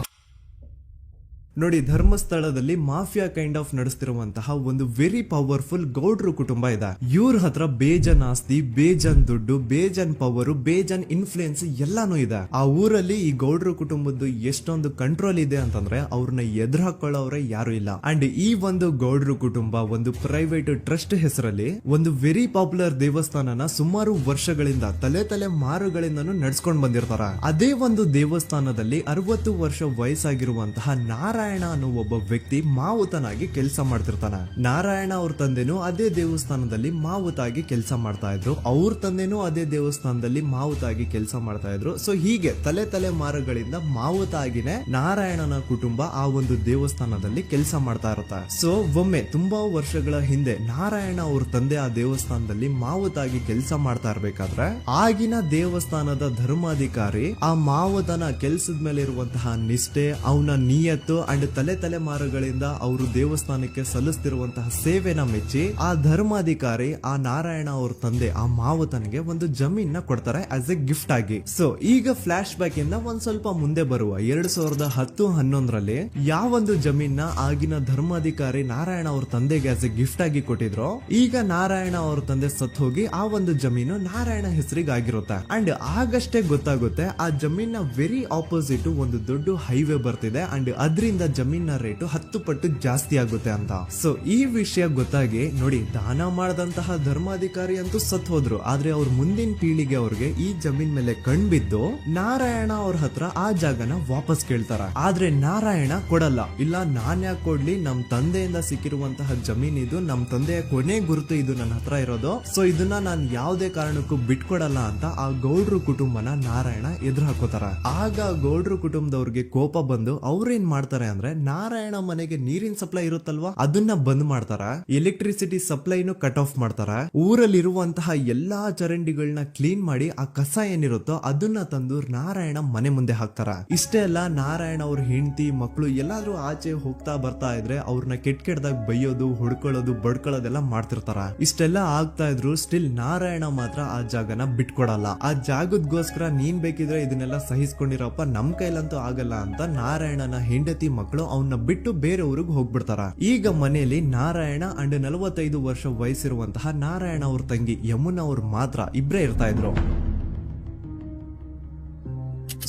ನೋಡಿ, ಧರ್ಮಸ್ಥಳದಲ್ಲಿ ಮಾಫಿಯಾ ಕೈಂಡ್ ಆಫ್ ನಡೆಸ್ತಿರುವಂತಹ ಒಂದು ವೆರಿ ಪವರ್ಫುಲ್ ಗೌಡ್ರು ಕುಟುಂಬ ಇದೆ. ಇವ್ರ ಹತ್ರ ಬೇಜನ್ ಆಸ್ತಿ, ಬೇಜನ್ ದುಡ್ಡು, ಬೇಜನ್ ಪವರ್, ಬೇಜನ್ ಇನ್ಫ್ಲೂಯೆನ್ಸ್ ಎಲ್ಲಾನು ಇದೆ. ಆ ಊರಲ್ಲಿ ಈ ಗೌಡ್ರು ಕುಟುಂಬದ್ದು ಎಷ್ಟೊಂದು ಕಂಟ್ರೋಲ್ ಇದೆ ಅಂತಂದ್ರೆ ಅವ್ರನ್ನ ಎದುರು ಹಾಕೊಳ್ಳೋರೆ ಯಾರು ಇಲ್ಲ. ಅಂಡ್ ಈ ಒಂದು ಗೌಡ್ರು ಕುಟುಂಬ ಒಂದು ಪ್ರೈವೇಟ್ ಟ್ರಸ್ಟ್ ಹೆಸರಲ್ಲಿ ಒಂದು ವೆರಿ ಪಾಪ್ಯುಲರ್ ದೇವಸ್ಥಾನನ ಸುಮಾರು ವರ್ಷಗಳಿಂದ ತಲೆ ಮಾರುಗಳಿಂದನೂ ನಡ್ಸ್ಕೊಂಡ್ ಬಂದಿರ್ತಾರ. ಅದೇ ಒಂದು ದೇವಸ್ಥಾನದಲ್ಲಿ 60 ವರ್ಷ ವಯಸ್ಸಾಗಿರುವಂತಹ ನಾರಾಯಣ ಅನ್ನೋ ಒಬ್ಬ ವ್ಯಕ್ತಿ ಮಾವುತನಾಗಿ ಕೆಲಸ ಮಾಡ್ತಿರ್ತಾನೆ. ನಾರಾಯಣ ಅವ್ರ ತಂದೆನೂ ಅದೇ ದೇವಸ್ಥಾನದಲ್ಲಿ ಮಾವುತಾಗಿ ಕೆಲಸ ಮಾಡ್ತಾ ಇದ್ರು, ಅವ್ರ ತಂದೆನೂ ಅದೇ ದೇವಸ್ಥಾನದಲ್ಲಿ ಮಾವುತಾಗಿ ಕೆಲಸ ಮಾಡ್ತಾ ಇದ್ರು. ಸೊ ಹೀಗೆ ತಲೆ ಮಾರುಗಳಿಂದ ಮಾವುತಾಗಿನೇ ನಾರಾಯಣನ ಕುಟುಂಬ ಆ ಒಂದು ದೇವಸ್ಥಾನದಲ್ಲಿ ಕೆಲಸ ಮಾಡ್ತಾ ಇರುತ್ತೆ. ಸೊ ಒಮ್ಮೆ ತುಂಬಾ ವರ್ಷಗಳ ಹಿಂದೆ ನಾರಾಯಣ ಅವ್ರ ತಂದೆ ಆ ದೇವಸ್ಥಾನದಲ್ಲಿ ಮಾವುತಾಗಿ ಕೆಲಸ ಮಾಡ್ತಾ ಇರ್ಬೇಕಾದ್ರೆ ಆಗಿನ ದೇವಸ್ಥಾನದ ಧರ್ಮಾಧಿಕಾರಿ ಆ ಮಾವುತನ ಕೆಲಸದ ಮೇಲೆ ಇರುವಂತಹ ನಿಷ್ಠೆ, ಅವನ ನಿಯತ್ತು ಅಂಡ್ ತಲೆಮಾರುಗಳಿಂದ ಅವರು ದೇವಸ್ಥಾನಕ್ಕೆ ಸಲ್ಲಿಸ್ತಿರುವಂತಹ ಸೇವೆನ ಮೆಚ್ಚಿ ಆ ಧರ್ಮಾಧಿಕಾರಿ ಆ ನಾರಾಯಣ ಅವ್ರ ತಂದೆ ಆ ಮಾವುತನಿಗೆ ಒಂದು ಜಮೀನ್ ಕೊಡ್ತಾರೆ ಆಸ್ ಎ ಗಿಫ್ಟ್ ಆಗಿ. ಸೊ ಈಗ ಫ್ಲಾಶ್ ಬ್ಯಾಕ್ ಇಂದ ಒಂದ್ ಸ್ವಲ್ಪ ಮುಂದೆ ಬರುವ 2010-11ರಲ್ಲಿ ಯಾವೊಂದು ಜಮೀನ್ ಆಗಿನ ಧರ್ಮಾಧಿಕಾರಿ ನಾರಾಯಣ ಅವ್ರ ತಂದೆಗೆ ಆಸ್ ಎ ಗಿಫ್ಟ್ ಆಗಿ ಕೊಟ್ಟಿದ್ರು, ಈಗ ನಾರಾಯಣ ಅವ್ರ ತಂದೆ ಸತ್ ಹೋಗಿ ಆ ಒಂದು ಜಮೀನು ನಾರಾಯಣ ಹೆಸರಿಗೆ ಆಗಿರುತ್ತೆ. ಅಂಡ್ ಆಗಷ್ಟೇ ಗೊತ್ತಾಗುತ್ತೆ ಆ ಜಮೀನ್ ವೆರಿ ಆಪೋಸಿಟ್ ಒಂದು ದೊಡ್ಡ ಹೈವೇ ಬರ್ತಿದೆ ಅಂಡ್ ಅದರಿಂದ ಜಮೀನ ರೇಟು 10 ಪಟ್ಟು ಜಾಸ್ತಿ ಆಗುತ್ತೆ ಅಂತ. ಸೊ ಈ ವಿಷಯ ಗೊತ್ತಾಗಿ ನೋಡಿ, ದಾನ ಮಾಡದಂತಹ ಧರ್ಮಾಧಿಕಾರಿ ಅಂತೂ ಸತ್ ಹೋದ್ರು, ಆದ್ರೆ ಅವ್ರ ಮುಂದಿನ ಪೀಳಿಗೆ ಅವ್ರಿಗೆ ಈ ಜಮೀನ್ ಮೇಲೆ ಕಣ್ಬಿದ್ದು ನಾರಾಯಣ ಅವ್ರ ಹತ್ರ ಆ ಜಾಗನ ವಾಪಸ್ ಕೇಳ್ತಾರ. ಆದ್ರೆ ನಾರಾಯಣ ಕೊಡಲ್ಲ. ಇಲ್ಲ, ನಾನ್ ಯಾಕೆ ಕೊಡ್ಲಿ, ನಮ್ ತಂದೆಯಿಂದ ಸಿಕ್ಕಿರುವಂತಹ ಜಮೀನ್ ಇದು, ನಮ್ ತಂದೆಯ ಕೊನೆ ಗುರುತು ಇದು ನನ್ನ ಹತ್ರ ಇರೋದು, ಸೊ ಇದನ್ನ ನಾನ್ ಯಾವುದೇ ಕಾರಣಕ್ಕೂ ಬಿಟ್ಕೊಡಲ್ಲ ಅಂತ ಆ ಗೌಡ್ರು ಕುಟುಂಬನ ನಾರಾಯಣ ಎದುರು ಹಾಕೋತಾರ. ಆಗ ಗೌಡ್ರು ಕುಟುಂಬದವ್ರಿಗೆ ಕೋಪ ಬಂದು ಅವ್ರೇನ್ ಮಾಡ್ತಾರೆ ಅಂದ್ರೆ ನಾರಾಯಣ ಮನೆಗೆ ನೀರಿನ ಸಪ್ಲೈ ಇರುತ್ತಲ್ವಾ ಅದನ್ನ ಬಂದ್ ಮಾಡ್ತಾರ, ಎಲೆಕ್ಟ್ರಿಸಿಟಿ ಸಪ್ಲೈನು ಕಟ್ ಆಫ್ ಮಾಡ್ತಾರ, ಊರಲ್ಲಿರುವಂತಹ ಎಲ್ಲಾ ಚರಂಡಿಗಳನ್ನ ಕ್ಲೀನ್ ಮಾಡಿ ಆ ಕಸ ಏನಿರುತ್ತೋ ಅದನ್ನ ತಂದು ನಾರಾಯಣ ಮನೆ ಮುಂದೆ ಹಾಕ್ತಾರ. ಇಷ್ಟೇ ಅಲ್ಲ, ನಾರಾಯಣ ಅವ್ರ ಹೆಂಡತಿ ಮಕ್ಕಳು ಎಲ್ಲಾದ್ರೂ ಆಚೆ ಹೋಗ್ತಾ ಬರ್ತಾ ಇದ್ರೆ ಅವ್ರನ್ನ ಕೆಟ್ಟದಾಗ ಬೈಯೋದು, ಹೊಡ್ಕೊಳ್ಳೋದು, ಬಡ್ಕೊಳ್ಳೋದೆಲ್ಲ ಮಾಡ್ತಿರ್ತಾರ. ಇಷ್ಟೆಲ್ಲ ಆಗ್ತಾ ಇದ್ರು ಸ್ಟಿಲ್ ನಾರಾಯಣ ಮಾತ್ರ ಆ ಜಾಗನ ಬಿಟ್ಕೊಡಲ್ಲ. ಆ ಜಾಗದಗೋಸ್ಕರ ನೀನ್ ಬೇಕಿದ್ರೆ ಇದನ್ನೆಲ್ಲ ಸಹಿಸ್ಕೊಂಡಿರಪ್ಪ, ನಮ್ ಕೈಲಂತೂ ಆಗಲ್ಲ ಅಂತ ನಾರಾಯಣನ ಹೆಂಡತಿ ಮಕ್ಕಳು ಅವನ್ನ ಬಿಟ್ಟು ಬೇರೆ ಊರಿಗೆ ಹೋಗ್ಬಿಡ್ತಾರ. ಈಗ ಮನೆಯಲ್ಲಿ ನಾರಾಯಣ ಅಂಡ್ 45 ವರ್ಷ ವಯಸ್ಸಿರುವಂತಹ ನಾರಾಯಣ ಅವ್ರ ತಂಗಿ ಯಮುನಾ ಅವ್ರು ಮಾತ್ರ ಇಬ್ರೇ ಇರ್ತಾ ಇದ್ರು.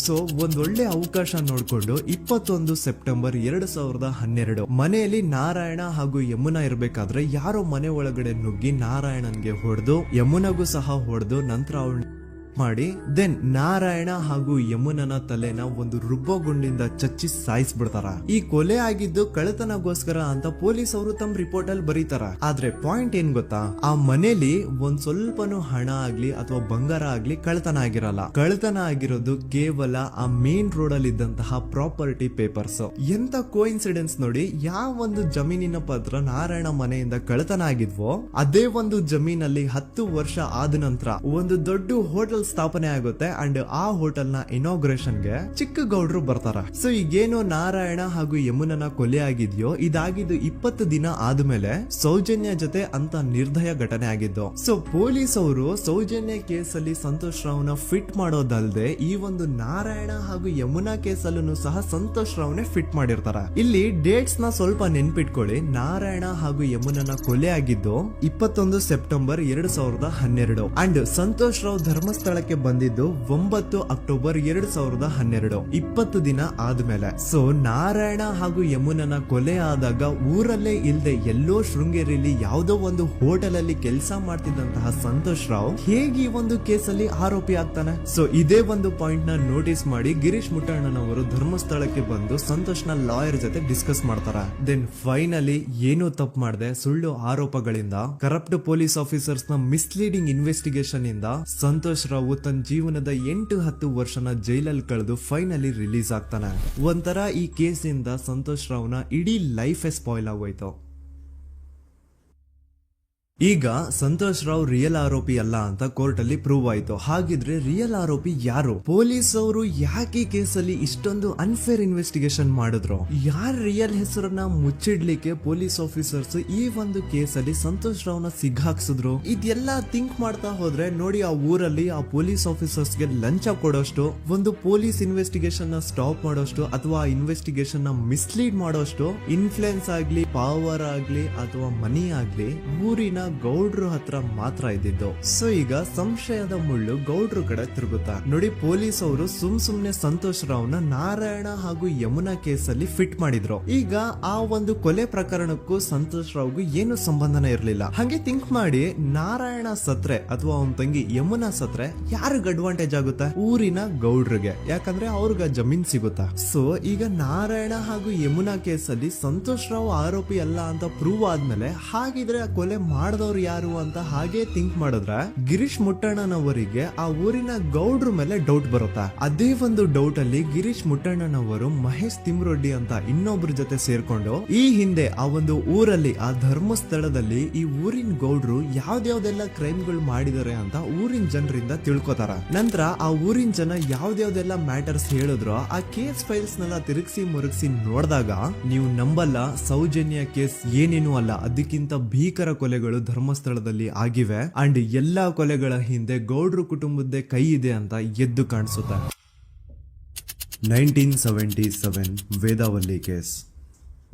ಸೊ ಒಂದೊಳ್ಳೆ ಅವಕಾಶ ನೋಡ್ಕೊಂಡು 21 ಸೆಪ್ಟೆಂಬರ್ 2012 ಮನೆಯಲ್ಲಿ ನಾರಾಯಣ ಹಾಗೂ ಯಮುನಾ ಇರ್ಬೇಕಾದ್ರೆ ಯಾರೋ ಮನೆ ಒಳಗಡೆ ನುಗ್ಗಿ ನಾರಾಯಣನ್ಗೆ ಹೊಡೆದು ಯಮುನಾಗೂ ಸಹ ಹೊಡೆದು ನಂತರ ಅವಳು ಮಾಡಿ ದೆನ್ ನಾರಾಯಣ ಹಾಗೂ ಯಮುನನ ತಲೆನ ಒಂದು ರುಬ್ಬಗುಂಡಿಂದ ಚಚ್ಚಿ ಸಾಯಿಸ್ಬಿಡ್ತಾರ. ಈ ಕೊಲೆ ಆಗಿದ್ದು ಕಳ್ಳತನಗೋಸ್ಕರ ಅಂತ ಪೊಲೀಸ್ ಅವರು ತಮ್ಮ ರಿಪೋರ್ಟ್ ಅಲ್ಲಿ ಬರೀತಾರ. ಆದ್ರೆ ಪಾಯಿಂಟ್ ಏನ್ ಗೊತ್ತಾ, ಆ ಮನೇಲಿ ಒಂದ್ ಸ್ವಲ್ಪನೂ ಹಣ ಆಗ್ಲಿ ಅಥವಾ ಬಂಗಾರ ಆಗ್ಲಿ ಕಳ್ಳತನ ಆಗಿರಲ್ಲ. ಕಳ್ಳತನ ಆಗಿರೋದು ಕೇವಲ ಆ ಮೇನ್ ರೋಡ್ ಅಲ್ಲಿ ಇದ್ದಂತಹ ಪ್ರಾಪರ್ಟಿ ಪೇಪರ್ಸ್. ಎಂತ ಕೋಇನ್ಸಿಡೆನ್ಸ್ ನೋಡಿ, ಯಾವ ಒಂದು ಜಮೀನಿನ ಪತ್ರ ನಾರಾಯಣ ಮನೆಯಿಂದ ಕಳ್ಳತನ ಆಗಿದ್ವೋ ಅದೇ ಒಂದು ಜಮೀನಲ್ಲಿ 10 ವರ್ಷ ಆದ ನಂತರ ಒಂದು ದೊಡ್ಡ ಹೋಟೆಲ್ ಸ್ಥಾಪನೆ ಆಗುತ್ತೆ ಅಂಡ್ ಆ ಹೋಟೆಲ್ ನ ಇನಾಗ್ರೇಷನ್ ಗೆ ಚಿಕ್ಕ ಗೌಡ್ರು ಬರ್ತಾರ. ಸೊ ಈಗೇನು ನಾರಾಯಣ ಹಾಗೂ ಯಮುನನ ಕೊಲೆ ಆಗಿದ್ಯೋ ಇದಾಗಿದ್ದು 20 ದಿನ ಆದ್ಮೇಲೆ ಸೌಜನ್ಯ ಜೊತೆ ಅಂತ ನಿರ್ದಯ ಘಟನೆ ಆಗಿದ್ದು. ಸೊ ಪೊಲೀಸ್ ಅವರು ಸೌಜನ್ಯ ಕೇಸಲ್ಲಿ ಸಂತೋಷ್ ರಾವ್ನ ಫಿಟ್ ಮಾಡೋದಲ್ದೆ ಈ ಒಂದು ನಾರಾಯಣ ಹಾಗೂ ಯಮುನಾ ಕೇಸಲ್ಲೂ ಸಹ ಸಂತೋಷ್ ರಾವ್ನೆ ಫಿಟ್ ಮಾಡಿರ್ತಾರ. ಇಲ್ಲಿ ಡೇಟ್ಸ್ ನ ಸ್ವಲ್ಪ ನೆನ್ಪಿಟ್ಕೊಳ್ಳಿ. ನಾರಾಯಣ ಹಾಗೂ ಯಮುನನ ಕೊಲೆ ಆಗಿದ್ದು 21 ಸೆಪ್ಟೆಂಬರ್ 2012 ಅಂಡ್ ಸಂತೋಷ್ ರಾವ್ ಧರ್ಮಸ್ಥಳಕ್ಕೆ ಬಂದಿದ್ದು 9 ಅಕ್ಟೋಬರ್ 2012, 20 ದಿನ ಆದ್ಮೇಲೆ. ಸೊ ನಾರಾಯಣ ಹಾಗೂ ಯಮುನನ ಕೊಲೆ ಆದಾಗ ಊರಲ್ಲೇ ಇಲ್ದೆ ಎಲ್ಲೋ ಶೃಂಗೇರಿಯಲ್ಲಿ ಯಾವುದೋ ಒಂದು ಹೋಟೆಲ್ ಅಲ್ಲಿ ಕೆಲಸ ಮಾಡ್ತಿದ್ದಂತಹ ಸಂತೋಷ್ ರಾವ್ ಹೇಗೆ ಈ ಒಂದು ಕೇಸಲ್ಲಿ ಆರೋಪಿ ಆಗ್ತಾನೆ? ಸೊ ಇದೇ ಒಂದು ಪಾಯಿಂಟ್ ನ ನೋಟಿಸ್ ಮಾಡಿ ಗಿರೀಶ್ ಮುಟ್ಟಣ್ಣನವರು ಧರ್ಮಸ್ಥಳಕ್ಕೆ ಬಂದು ಸಂತೋಷ್ ನ ಲಾಯರ್ ಜೊತೆ ಡಿಸ್ಕಸ್ ಮಾಡ್ತಾರ. ದೆನ್ ಫೈನಲಿ ಏನೋ ತಪ್ಪು ಮಾಡದೆ ಸುಳ್ಳು ಆರೋಪಗಳಿಂದ ಕರಪ್ಟ್ ಪೊಲೀಸ್ ಆಫೀಸರ್ಸ್ ನ ಮಿಸ್ಲೀಡಿಂಗ್ ಇನ್ವೆಸ್ಟಿಗೇಷನ್ ಇಂದ ಸಂತೋಷ್ ರಾವ್ ತನ್ನ ಜೀವನದ 8-10 ವರ್ಷನ ಜೈಲಲ್ಲಿ ಕಳೆದು ಫೈನಲಿ ರಿಲೀಸ್ ಆಗ್ತಾನೆ. ಒಂಥರ ಈ ಕೇಸಿಂದ ಸಂತೋಷ್ ರಾವ್ನ ಇಡೀ ಲೈಫ್ ಸ್ಪಾಯ್ಲ್ ಆಗೋಯ್ತು. ಈಗ ಸಂತೋಷ್ ರಾವ್ ರಿಯಲ್ ಆರೋಪಿ ಅಲ್ಲ ಅಂತ ಕೋರ್ಟ್ ಅಲ್ಲಿ ಪ್ರೂವ್ ಆಯ್ತು. ಹಾಗಿದ್ರೆ ರಿಯಲ್ ಆರೋಪಿ ಯಾರು? ಪೊಲೀಸ್ ಅವರು ಯಾಕೆ ಕೇಸಲ್ಲಿ ಇಷ್ಟೊಂದು ಅನ್ಫೇರ್ ಇನ್ವೆಸ್ಟಿಗೇಷನ್ ಮಾಡಿದ್ರು? ಯಾರ ರಿಯಲ್ ಹೆಸರನ್ನ ಮುಚ್ಚಿಡ್ಲಿಕ್ಕೆ ಪೊಲೀಸ್ ಆಫೀಸರ್ಸ್ ಈ ಒಂದು ಕೇಸಲ್ಲಿ ಸಂತೋಷ್ ರಾವ್ನ ಸಿಗ್ಹಾಕ್ಸಿದ್ರು? ಇದೆಲ್ಲ ಥಿಂಕ್ ಮಾಡ್ತಾ ಹೋದ್ರೆ ನೋಡಿ, ಆ ಊರಲ್ಲಿ ಆ ಪೊಲೀಸ್ ಆಫೀಸರ್ಸ್ ಗೆ ಲಂಚ ಕೊಡೋಷ್ಟು, ಒಂದು ಪೊಲೀಸ್ ಇನ್ವೆಸ್ಟಿಗೇಷನ್ ನ ಸ್ಟಾಪ್ ಮಾಡೋಷ್ಟು ಅಥವಾ ಇನ್ವೆಸ್ಟಿಗೇಷನ್ ನ ಮಿಸ್ಲೀಡ್ ಮಾಡೋಷ್ಟು ಇನ್ಫ್ಲೂಯೆನ್ಸ್ ಆಗ್ಲಿ, ಪವರ್ ಆಗ್ಲಿ ಅಥವಾ ಮನಿ ಆಗ್ಲಿ ಊರಿನ ಗೌಡ್ರು ಹತ್ರ ಮಾತ್ರ ಇದ್ದಿದ್ದು. ಸೊ ಈಗ ಸಂಶಯದ ಮುಳ್ಳು ಗೌಡ್ರು ಕಡೆ ತಿರುಗುತ್ತಾ ನೋಡಿ. ಪೊಲೀಸ್ ಅವರು ಸುಮ್ನೆ ಸಂತೋಷ್ ರಾವ್ನ ನಾರಾಯಣ ಹಾಗೂ ಯಮುನಾ ಕೇಸಲ್ಲಿ ಫಿಟ್ ಮಾಡಿದ್ರು. ಈಗ ಆ ಒಂದು ಕೊಲೆ ಪ್ರಕರಣಕ್ಕೂ ಸಂತೋಷ್ ರಾವ್ಗೂ ಏನು ಸಂಬಂಧನ ಇರ್ಲಿಲ್ಲ. ಹಂಗೆ ಥಿಂಕ್ ಮಾಡಿ, ನಾರಾಯಣ ಸತ್ರೆ ಅಥವಾ ಅವನ ತಂಗಿ ಯಮುನಾ ಸತ್ರೆ ಯಾರಿಗ ಅಡ್ವಾಂಟೇಜ್ ಆಗುತ್ತೆ? ಊರಿನ ಗೌಡ್ರಿಗೆ, ಯಾಕಂದ್ರೆ ಅವ್ರಿಗ ಜಮೀನ್ ಸಿಗುತ್ತಾ. ಸೊ ಈಗ ನಾರಾಯಣ ಹಾಗೂ ಯಮುನಾ ಕೇಸಲ್ಲಿ ಸಂತೋಷ್ ರಾವ್ ಆರೋಪಿ ಅಲ್ಲ ಅಂತ ಪ್ರೂವ್ ಆದ್ಮೇಲೆ ಹಾಗಿದ್ರೆ ಆ ಕೊಲೆ ಮಾಡಿದವ್ರು ಯಾರು ಅಂತ ಹಾಗೆ ಥಿಂಕ್ ಮಾಡಿದ್ರೆ ಗಿರೀಶ್ ಮುಟ್ಟಣ್ಣನವರಿಗೆ ಆ ಊರಿನ ಗೌಡ್ರ ಮೇಲೆ ಡೌಟ್ ಬರುತ್ತೆ. ಅದೇ ಒಂದು ಡೌಟ್ ಅಲ್ಲಿ ಗಿರೀಶ್ ಮುಟ್ಟಣ್ಣನವರು ಮಹೇಶ್ ತಿಮ್ರೊಡ್ಡಿ ಅಂತ ಇನ್ನೊಬ್ರ ಜೊತೆ ಸೇರ್ಕೊಂಡು ಈ ಹಿಂದೆ ಆ ಒಂದು ಊರಲ್ಲಿ ಆ ಧರ್ಮಸ್ಥಳದಲ್ಲಿ ಈ ಊರಿನ ಗೌಡ್ರು ಯಾವ್ದಾವ್ದೆಲ್ಲ ಕ್ರೈಮ್ಗಳು ಮಾಡಿದಾರೆ ಅಂತ ಊರಿನ ಜನರಿಂದ ತಿಳ್ಕೊತಾರ. ನಂತರ ಆ ಊರಿನ ಜನ ಯಾವ್ದಾವ್ದೆಲ್ಲ ಮ್ಯಾಟರ್ಸ್ ಹೇಳಿದ್ರು ಆ ಕೇಸ್ ಫೈಲ್ಸ್ ನೆಲ್ಲ ತಿರುಗಿಸಿ ಮುರುಗಿಸಿ ನೋಡಿದಾಗ ನೀವು ನಂಬಲ್ಲ, ಸೌಜನ್ಯ ಕೇಸ್ ಏನೇನು ಅಲ್ಲ, ಅದಕ್ಕಿಂತ ಭೀಕರ ಕೊಲೆಗಳು ಧರ್ಮಸ್ಥಳದಲ್ಲಿ ಆಗಿವೆ ಅಂಡ್ ಎಲ್ಲಾ ಕೊಲೆಗಳ ಹಿಂದೆ ಗೌಡ್ರು ಕುಟುಂಬದ ಕೈ ಇದೆ ಅಂತ ಎದ್ದು ಕಾಣಿಸುತ್ತೆ. 1977 ವೇದಾವಲ್ಲಿ ಕೇಸ್.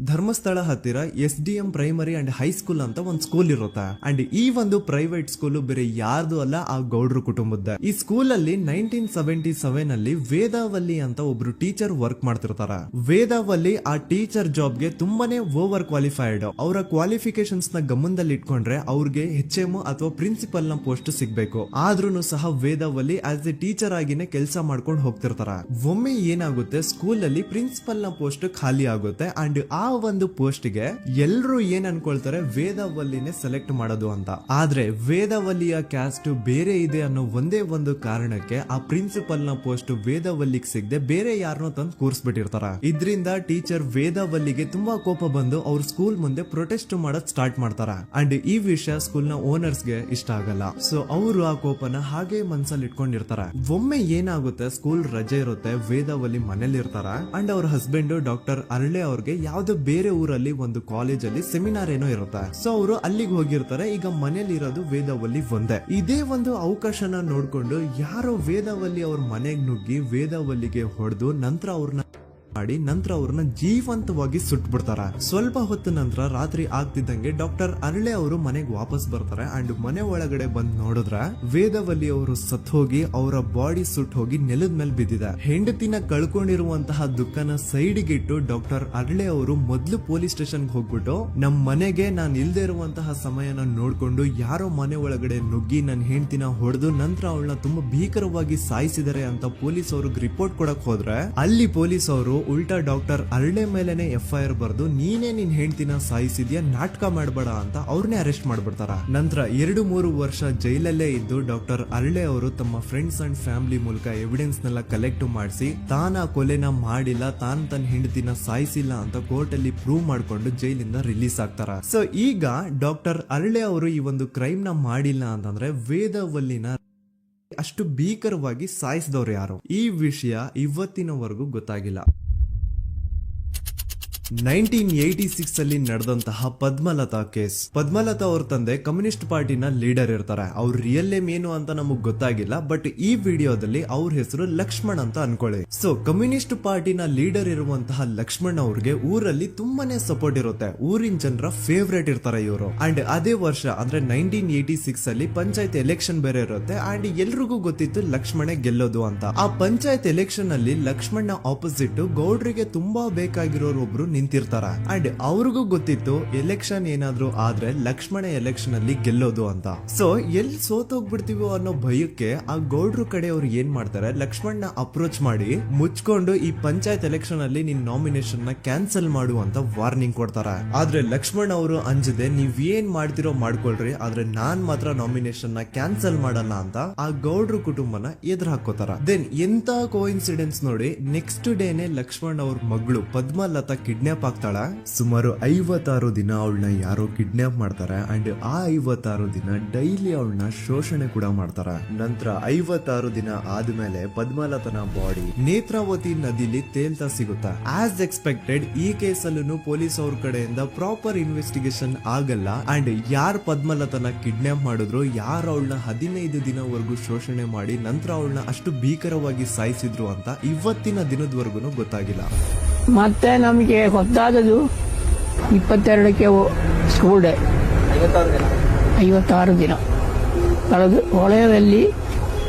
ಧರ್ಮಸ್ಥಳ ಹತ್ತಿರ SDM ಪ್ರೈಮರಿ ಅಂಡ್ ಹೈಸ್ಕೂಲ್ ಅಂತ ಒಂದು ಸ್ಕೂಲ್ ಇರುತ್ತೆ. ಅಂಡ್ ಈ ಒಂದು ಪ್ರೈವೇಟ್ ಸ್ಕೂಲ್ ಬೇರೆ ಯಾರ್ದು ಅಲ್ಲ, ಆ ಗೌಡ್ರು ಕುಟುಂಬದ. ಈ ಸ್ಕೂಲ್ ಅಲ್ಲಿ 1977 ಅಲ್ಲಿ ವೇದಾವಲ್ಲಿ ಅಂತ ಒಬ್ರು ಟೀಚರ್ ವರ್ಕ್ ಮಾಡ್ತಿರ್ತಾರ. ವೇದಾವಲ್ಲಿ ಆ ಟೀಚರ್ ಜಾಬ್ ಗೆ ತುಂಬಾನೇ ಓವರ್ ಕ್ವಾಲಿಫೈಡ್. ಅವರ ಕ್ವಾಲಿಫಿಕೇಶನ್ಸ್ ನ ಗಮನದಲ್ಲಿ ಇಟ್ಕೊಂಡ್ರೆ ಅವ್ರಿಗೆ HM ಅಥವಾ ಪ್ರಿನ್ಸಿಪಲ್ ನ ಪೋಸ್ಟ್ ಸಿಗ್ಬೇಕು. ಆದ್ರೂ ಸಹ ವೇದಾವಲ್ಲಿ ಆಸ್ ಎ ಟೀಚರ್ ಆಗಿನೇ ಕೆಲಸ ಮಾಡ್ಕೊಂಡು ಹೋಗ್ತಿರ್ತಾರ. ಒಮ್ಮೆ ಏನಾಗುತ್ತೆ, ಸ್ಕೂಲ್ ಅಲ್ಲಿ ಪ್ರಿನ್ಸಿಪಲ್ ನ ಪೋಸ್ಟ್ ಖಾಲಿ ಆಗುತ್ತೆ ಅಂಡ್ ಆ ಒಂದು ಪೋಸ್ಟ್ ಗೆ ಎಲ್ರು ಏನ್ ಅನ್ಕೊಳ್ತಾರೆ ವೇದವಲ್ಲಿನೇ ಸೆಲೆಕ್ಟ್ ಮಾಡೋದು ಅಂತ. ಆದ್ರೆ ವೇದವಲ್ಲಿಯ ಕ್ಯಾಸ್ಟ್ ಬೇರೆ ಇದೆ ಅನ್ನೋ ಒಂದೇ ಒಂದು ಕಾರಣಕ್ಕೆ ಆ ಪ್ರಿನ್ಸಿಪಲ್ ನ ಪೋಸ್ಟ್ ವೇದವಲ್ಲಿಗೆ ಸಿಗದೆ ಬೇರೆ ಯಾರನ್ನೋ ತಂದು ಕೂರಿಸ್ಬಿಟ್ಟಿರ್ತಾರ. ಇದ್ರಿಂದ ಟೀಚರ್ ವೇದವಲ್ಲಿಗೆ ತುಂಬಾ ಕೋಪ ಬಂದು ಅವ್ರ ಸ್ಕೂಲ್ ಮುಂದೆ ಪ್ರೊಟೆಸ್ಟ್ ಮಾಡೋದ್ ಸ್ಟಾರ್ಟ್ ಮಾಡ್ತಾರ. ಅಂಡ್ ಈ ವಿಷಯ ಸ್ಕೂಲ್ ನ ಓನರ್ಸ್ ಗೆ ಇಷ್ಟ ಆಗಲ್ಲ. ಸೊ ಅವರು ಆ ಕೋಪನ ಹಾಗೆ ಮನ್ಸಲ್ಲಿ ಇಟ್ಕೊಂಡಿರ್ತಾರ. ಒಮ್ಮೆ ಏನಾಗುತ್ತೆ, ಸ್ಕೂಲ್ ರಜೆ ಇರುತ್ತೆ, ವೇದವಲ್ಲಿ ಮನೇಲಿ ಇರ್ತಾರ. ಅಂಡ್ ಅವ್ರ ಹಸ್ಬೆಂಡ್ ಡಾಕ್ಟರ್ ಅರಳೆ ಅವ್ರಿಗೆ ಯಾವ್ದೋ ಬೇರೆ ಊರಲ್ಲಿ ಒಂದು ಕಾಲೇಜ್ ಅಲ್ಲಿ ಸೆಮಿನಾರ್ ಏನೋ ಇರುತ್ತೆ. ಸೊ ಅವರು ಅಲ್ಲಿಗೆ ಹೋಗಿರ್ತಾರೆ. ಈಗ ಮನೇಲಿ ಇರೋದು ವೇದವಲ್ಲಿ ಒಂದೇ. ಇದೇ ಒಂದು ಅವಕಾಶನ ನೋಡ್ಕೊಂಡು ಯಾರೋ ವೇದವಲ್ಲಿ ಅವ್ರ ಮನೆಗ್ ನುಗ್ಗಿ ವೇದವಲ್ಲಿಗೆ ಹೊಡೆದು ನಂತರ ಅವ್ರನ್ನ ಜೀವಂತವಾಗಿ ಸುಟ್ಬಿಡ್ತಾರ. ಸ್ವಲ್ಪ ಹೊತ್ತು ನಂತರ ರಾತ್ರಿ ಆಗ್ತಿದ್ದಂಗೆ ಡಾಕ್ಟರ್ ಅರಳೆ ಅವರು ಮನೆಗೆ ವಾಪಸ್ ಬರ್ತಾರೆ. ಅಂಡ್ ಮನೆ ಒಳಗಡೆ ಬಂದ್ ನೋಡಿದ್ರೆ ವೇದವಲ್ಲಿ ಅವರು ಸತ್ ಹೋಗಿ ಅವರ ಬಾಡಿ ಸುಟ್ ಹೋಗಿ ನೆಲದ ಮೇಲೆ ಬಿದ್ದಿದೆ. ಹೆಂಡತಿನ ಕಳ್ಕೊಂಡಿರುವಂತಹ ದುಃಖನ ಸೈಡ್ಗೆ ಇಟ್ಟು ಡಾಕ್ಟರ್ ಅರಳೆ ಅವರು ಮೊದ್ಲು ಪೊಲೀಸ್ ಸ್ಟೇಷನ್ ಹೋಗ್ಬಿಟ್ಟು ನಮ್ ಮನೆಗೆ ನಾನ್ ಇಲ್ದೇ ಇರುವಂತಹ ಸಮಯನ ನೋಡ್ಕೊಂಡು ಯಾರೋ ಮನೆ ಒಳಗಡೆ ನುಗ್ಗಿ ನನ್ನ ಹೆಂಡತಿನ ಹೊಡೆದು ನಂತರ ಅವಳನ್ನ ತುಂಬಾ ಭೀಕರವಾಗಿ ಸಾಯಿಸಿದ್ದಾರೆ ಅಂತ ಪೊಲೀಸ್ ಅವ್ರಿಗೆ ರಿಪೋರ್ಟ್ ಕೊಡಕ್ ಹೋದ್ರೆ ಅಲ್ಲಿ ಪೊಲೀಸ್ ಅವರು ಉಲ್ಟಾ ಡಾಕ್ಟರ್ ಅರಳೆ ಮೇಲೆನೆ FIR ಬರ್ದು ನೀನೇ ನಿನ್ ಹೆಂಡತಿನ ಸಾಯಿಸಿದ್ಯಾ, ನಾಟಕ ಮಾಡಬೇಡ ಅಂತ ಅವ್ರನ್ನೇ ಅರೆಸ್ಟ್ ಮಾಡ್ಬಿಡ್ತಾರ. ನಂತರ 2-3 ವರ್ಷ ಜೈಲಲ್ಲೇ ಇದ್ದು ಡಾಕ್ಟರ್ ಅರಳೆ ಅವರು ತಮ್ಮ ಫ್ರೆಂಡ್ಸ್ ಅಂಡ್ ಫ್ಯಾಮಿಲಿ ಮೂಲಕ ಎವಿಡೆನ್ಸ್ ನೆಲ್ಲ ಕಲೆಕ್ಟ್ ಮಾಡಿಸಿ ತಾನ ಕೊಲೆನ ಮಾಡಿಲ್ಲ, ತಾನ್ ತನ್ನ ಹೆಂಡತಿನ ಸಾಯಿಸಿಲ್ಲ ಅಂತ ಕೋರ್ಟ್ ಅಲ್ಲಿ ಪ್ರೂವ್ ಮಾಡ್ಕೊಂಡು ಜೈಲಿಂದ ರಿಲೀಸ್ ಆಗ್ತಾರ. ಸೊ ಈಗ ಡಾಕ್ಟರ್ ಅರಳೆ ಅವರು ಈ ಒಂದು ಕ್ರೈಮ್ ನ ಮಾಡಿಲ್ಲ ಅಂತಂದ್ರೆ ವೇದವಲ್ಲಿನ ಅಷ್ಟು ಭೀಕರವಾಗಿ ಸಾಯಿಸಿದವ್ರು ಯಾರು, ಈ ವಿಷಯ ಇವತ್ತಿನವರೆಗೂ ಗೊತ್ತಾಗಿಲ್ಲ. 1986 ಅಲ್ಲಿ ನಡೆದಂತಹ ಪದ್ಮಲತಾ ಕೇಸ್. ಪದ್ಮಲತಾ ಅವ್ರ ತಂದೆ ಕಮ್ಯುನಿಸ್ಟ್ ಪಾರ್ಟಿನ ಲೀಡರ್ ಇರ್ತಾರೆ. ಅವ್ರ ರಿಯಲ್ ನೇಮ್ ಏನು ಅಂತ ನಮಗ್ ಗೊತ್ತಾಗಿಲ್ಲ, ಬಟ್ ಈ ವಿಡಿಯೋದಲ್ಲಿ ಅವ್ರ ಹೆಸರು ಲಕ್ಷ್ಮಣ್ ಅಂತ ಅನ್ಕೊಳ್ಳಿ. ಸೊ ಕಮ್ಯುನಿಸ್ಟ್ ಪಾರ್ಟಿನ ಲೀಡರ್ ಇರುವಂತಹ ಲಕ್ಷ್ಮಣ್ ಅವ್ರಿಗೆ ಊರಲ್ಲಿ ತುಂಬಾನೇ ಸಪೋರ್ಟ್ ಇರುತ್ತೆ. ಊರಿನ ಜನರ ಫೇವ್ರೇಟ್ ಇರ್ತಾರೆ ಇವರು. ಅಂಡ್ ಅದೇ ವರ್ಷ ಅಂದ್ರೆ 1986 ಅಲ್ಲಿ ಪಂಚಾಯತ್ ಎಲೆಕ್ಷನ್ ಬೇರೆ ಇರುತ್ತೆ. ಅಂಡ್ ಎಲ್ರಿಗೂ ಗೊತ್ತಿತ್ತು ಲಕ್ಷ್ಮಣೆ ಗೆಲ್ಲೋದು ಅಂತ. ಆ ಪಂಚಾಯತ್ ಎಲೆಕ್ಷನ್ ಅಲ್ಲಿ ಲಕ್ಷ್ಮಣ್ನ ಆಪೋಸಿಟ್ ಗೌಡ್ರಿಗೆ ತುಂಬಾ ಬೇಕಾಗಿರೋರು ಒಬ್ರು ನಿಂತಿರ್ತಾರ. ಅಂಡ್ ಅವ್ರಿಗೂ ಗೊತ್ತಿತ್ತು ಎಲೆಕ್ಷನ್ ಏನಾದ್ರು ಆದ್ರೆ ಲಕ್ಷ್ಮಣ ಎಲೆಕ್ಷನ್ ಅಲ್ಲಿ ಗೆಲ್ಲೋದು ಅಂತ. ಸೊ ಎಲ್ಲಿ ಸೋತೋಗ್ಬಿಡ್ತೀವೋ ಅನ್ನೋ ಭಯಕ್ಕೆ ಆ ಗೌಡ್ರು ಕಡೆ ಅವ್ರು ಏನ್ ಮಾಡ್ತಾರೆ, ಲಕ್ಷ್ಮಣ್ನ ಅಪ್ರೋಚ್ ಮಾಡಿ ಮುಚ್ಕೊಂಡು ಈ ಪಂಚಾಯತ್ ಎಲೆಕ್ಷನ್ ಅಲ್ಲಿ ನಿನ್ ನಾಮಿನೇಷನ್ ನ ಕ್ಯಾನ್ಸಲ್ ಮಾಡು ಅಂತ ವಾರ್ನಿಂಗ್ ಕೊಡ್ತಾರ. ಆದ್ರೆ ಲಕ್ಷ್ಮಣ್ ಅವರು ಅಂಜದೆ ನೀವ್ ಏನ್ ಮಾಡ್ತಿರೋ ಮಾಡ್ಕೊಳ್ರಿ, ಆದ್ರೆ ನಾನ್ ಮಾತ್ರ ನಾಮಿನೇಷನ್ ನ ಕ್ಯಾನ್ಸಲ್ ಮಾಡಲ್ಲ ಅಂತ ಆ ಗೌಡ್ರು ಕುಟುಂಬನ ಎದುರು ಹಾಕೋತಾರ. ದೆನ್ ಎಂತ ಕೋಇನ್ಸಿಡೆನ್ಸ್ ನೋಡಿ, ನೆಕ್ಸ್ಟ್ ಡೇನೆ ಲಕ್ಷ್ಮಣ್ ಅವ್ರ ಮಗಳು ಪದ್ಮಲತಾ ಕಿಡ್ನಾಪ್ ಆಗ್ತಾಳ. ಸುಮಾರು 56 ದಿನ ಅವಳನ್ನ ಯಾರೋ ಕಿಡ್ನಾಪ್ ಮಾಡ್ತಾರೆ. ಅಂಡ್ ಆ 56 ದಿನ ಡೈಲಿ ಅವಳನ್ನ ಶೋಷಣೆ ಕೂಡ ಮಾಡ್ತಾರೆ. ನಂತರ 56 ದಿನ ಆದ್ಮೇಲೆ ಪದ್ಮಲತನ ಬಾಡಿ ನೇತ್ರಾವತಿ ನದಿಲಿ ತೇಲ್ತಾ ಸಿಗುತ್ತಾ. ಆಸ್ ಎಕ್ಸ್ಪೆಕ್ಟೆಡ್ ಈ ಕೇಸಲ್ಲೂ ಪೊಲೀಸ್ ಅವ್ರ ಕಡೆಯಿಂದ ಪ್ರಾಪರ್ ಇನ್ವೆಸ್ಟಿಗೇಷನ್ ಆಗಲ್ಲ. ಅಂಡ್ ಯಾರ್ ಪದ್ಮಲತನ ಕಿಡ್ನಾಪ್ ಮಾಡಿದ್ರು, ಯಾರು ಅವಳನ್ನ 15 ದಿನವರೆಗೂ ಶೋಷಣೆ ಮಾಡಿ ನಂತರ ಅವಳನ್ನ ಅಷ್ಟು ಭೀಕರವಾಗಿ ಸಾಯಿಸಿದ್ರು ಅಂತ ಇವತ್ತಿನ ದಿನದವರೆಗೂ ಗೊತ್ತಾಗಿಲ್ಲ. ಮತ್ತೆ ನಮಗೆ ಗೊತ್ತಾದದು 22ಕ್ಕೆ ಸ್ಕೂಲ್ ಡೇ, 56 ದಿನ ಕಳೆದು ಹೊಳೆಯಲ್ಲಿ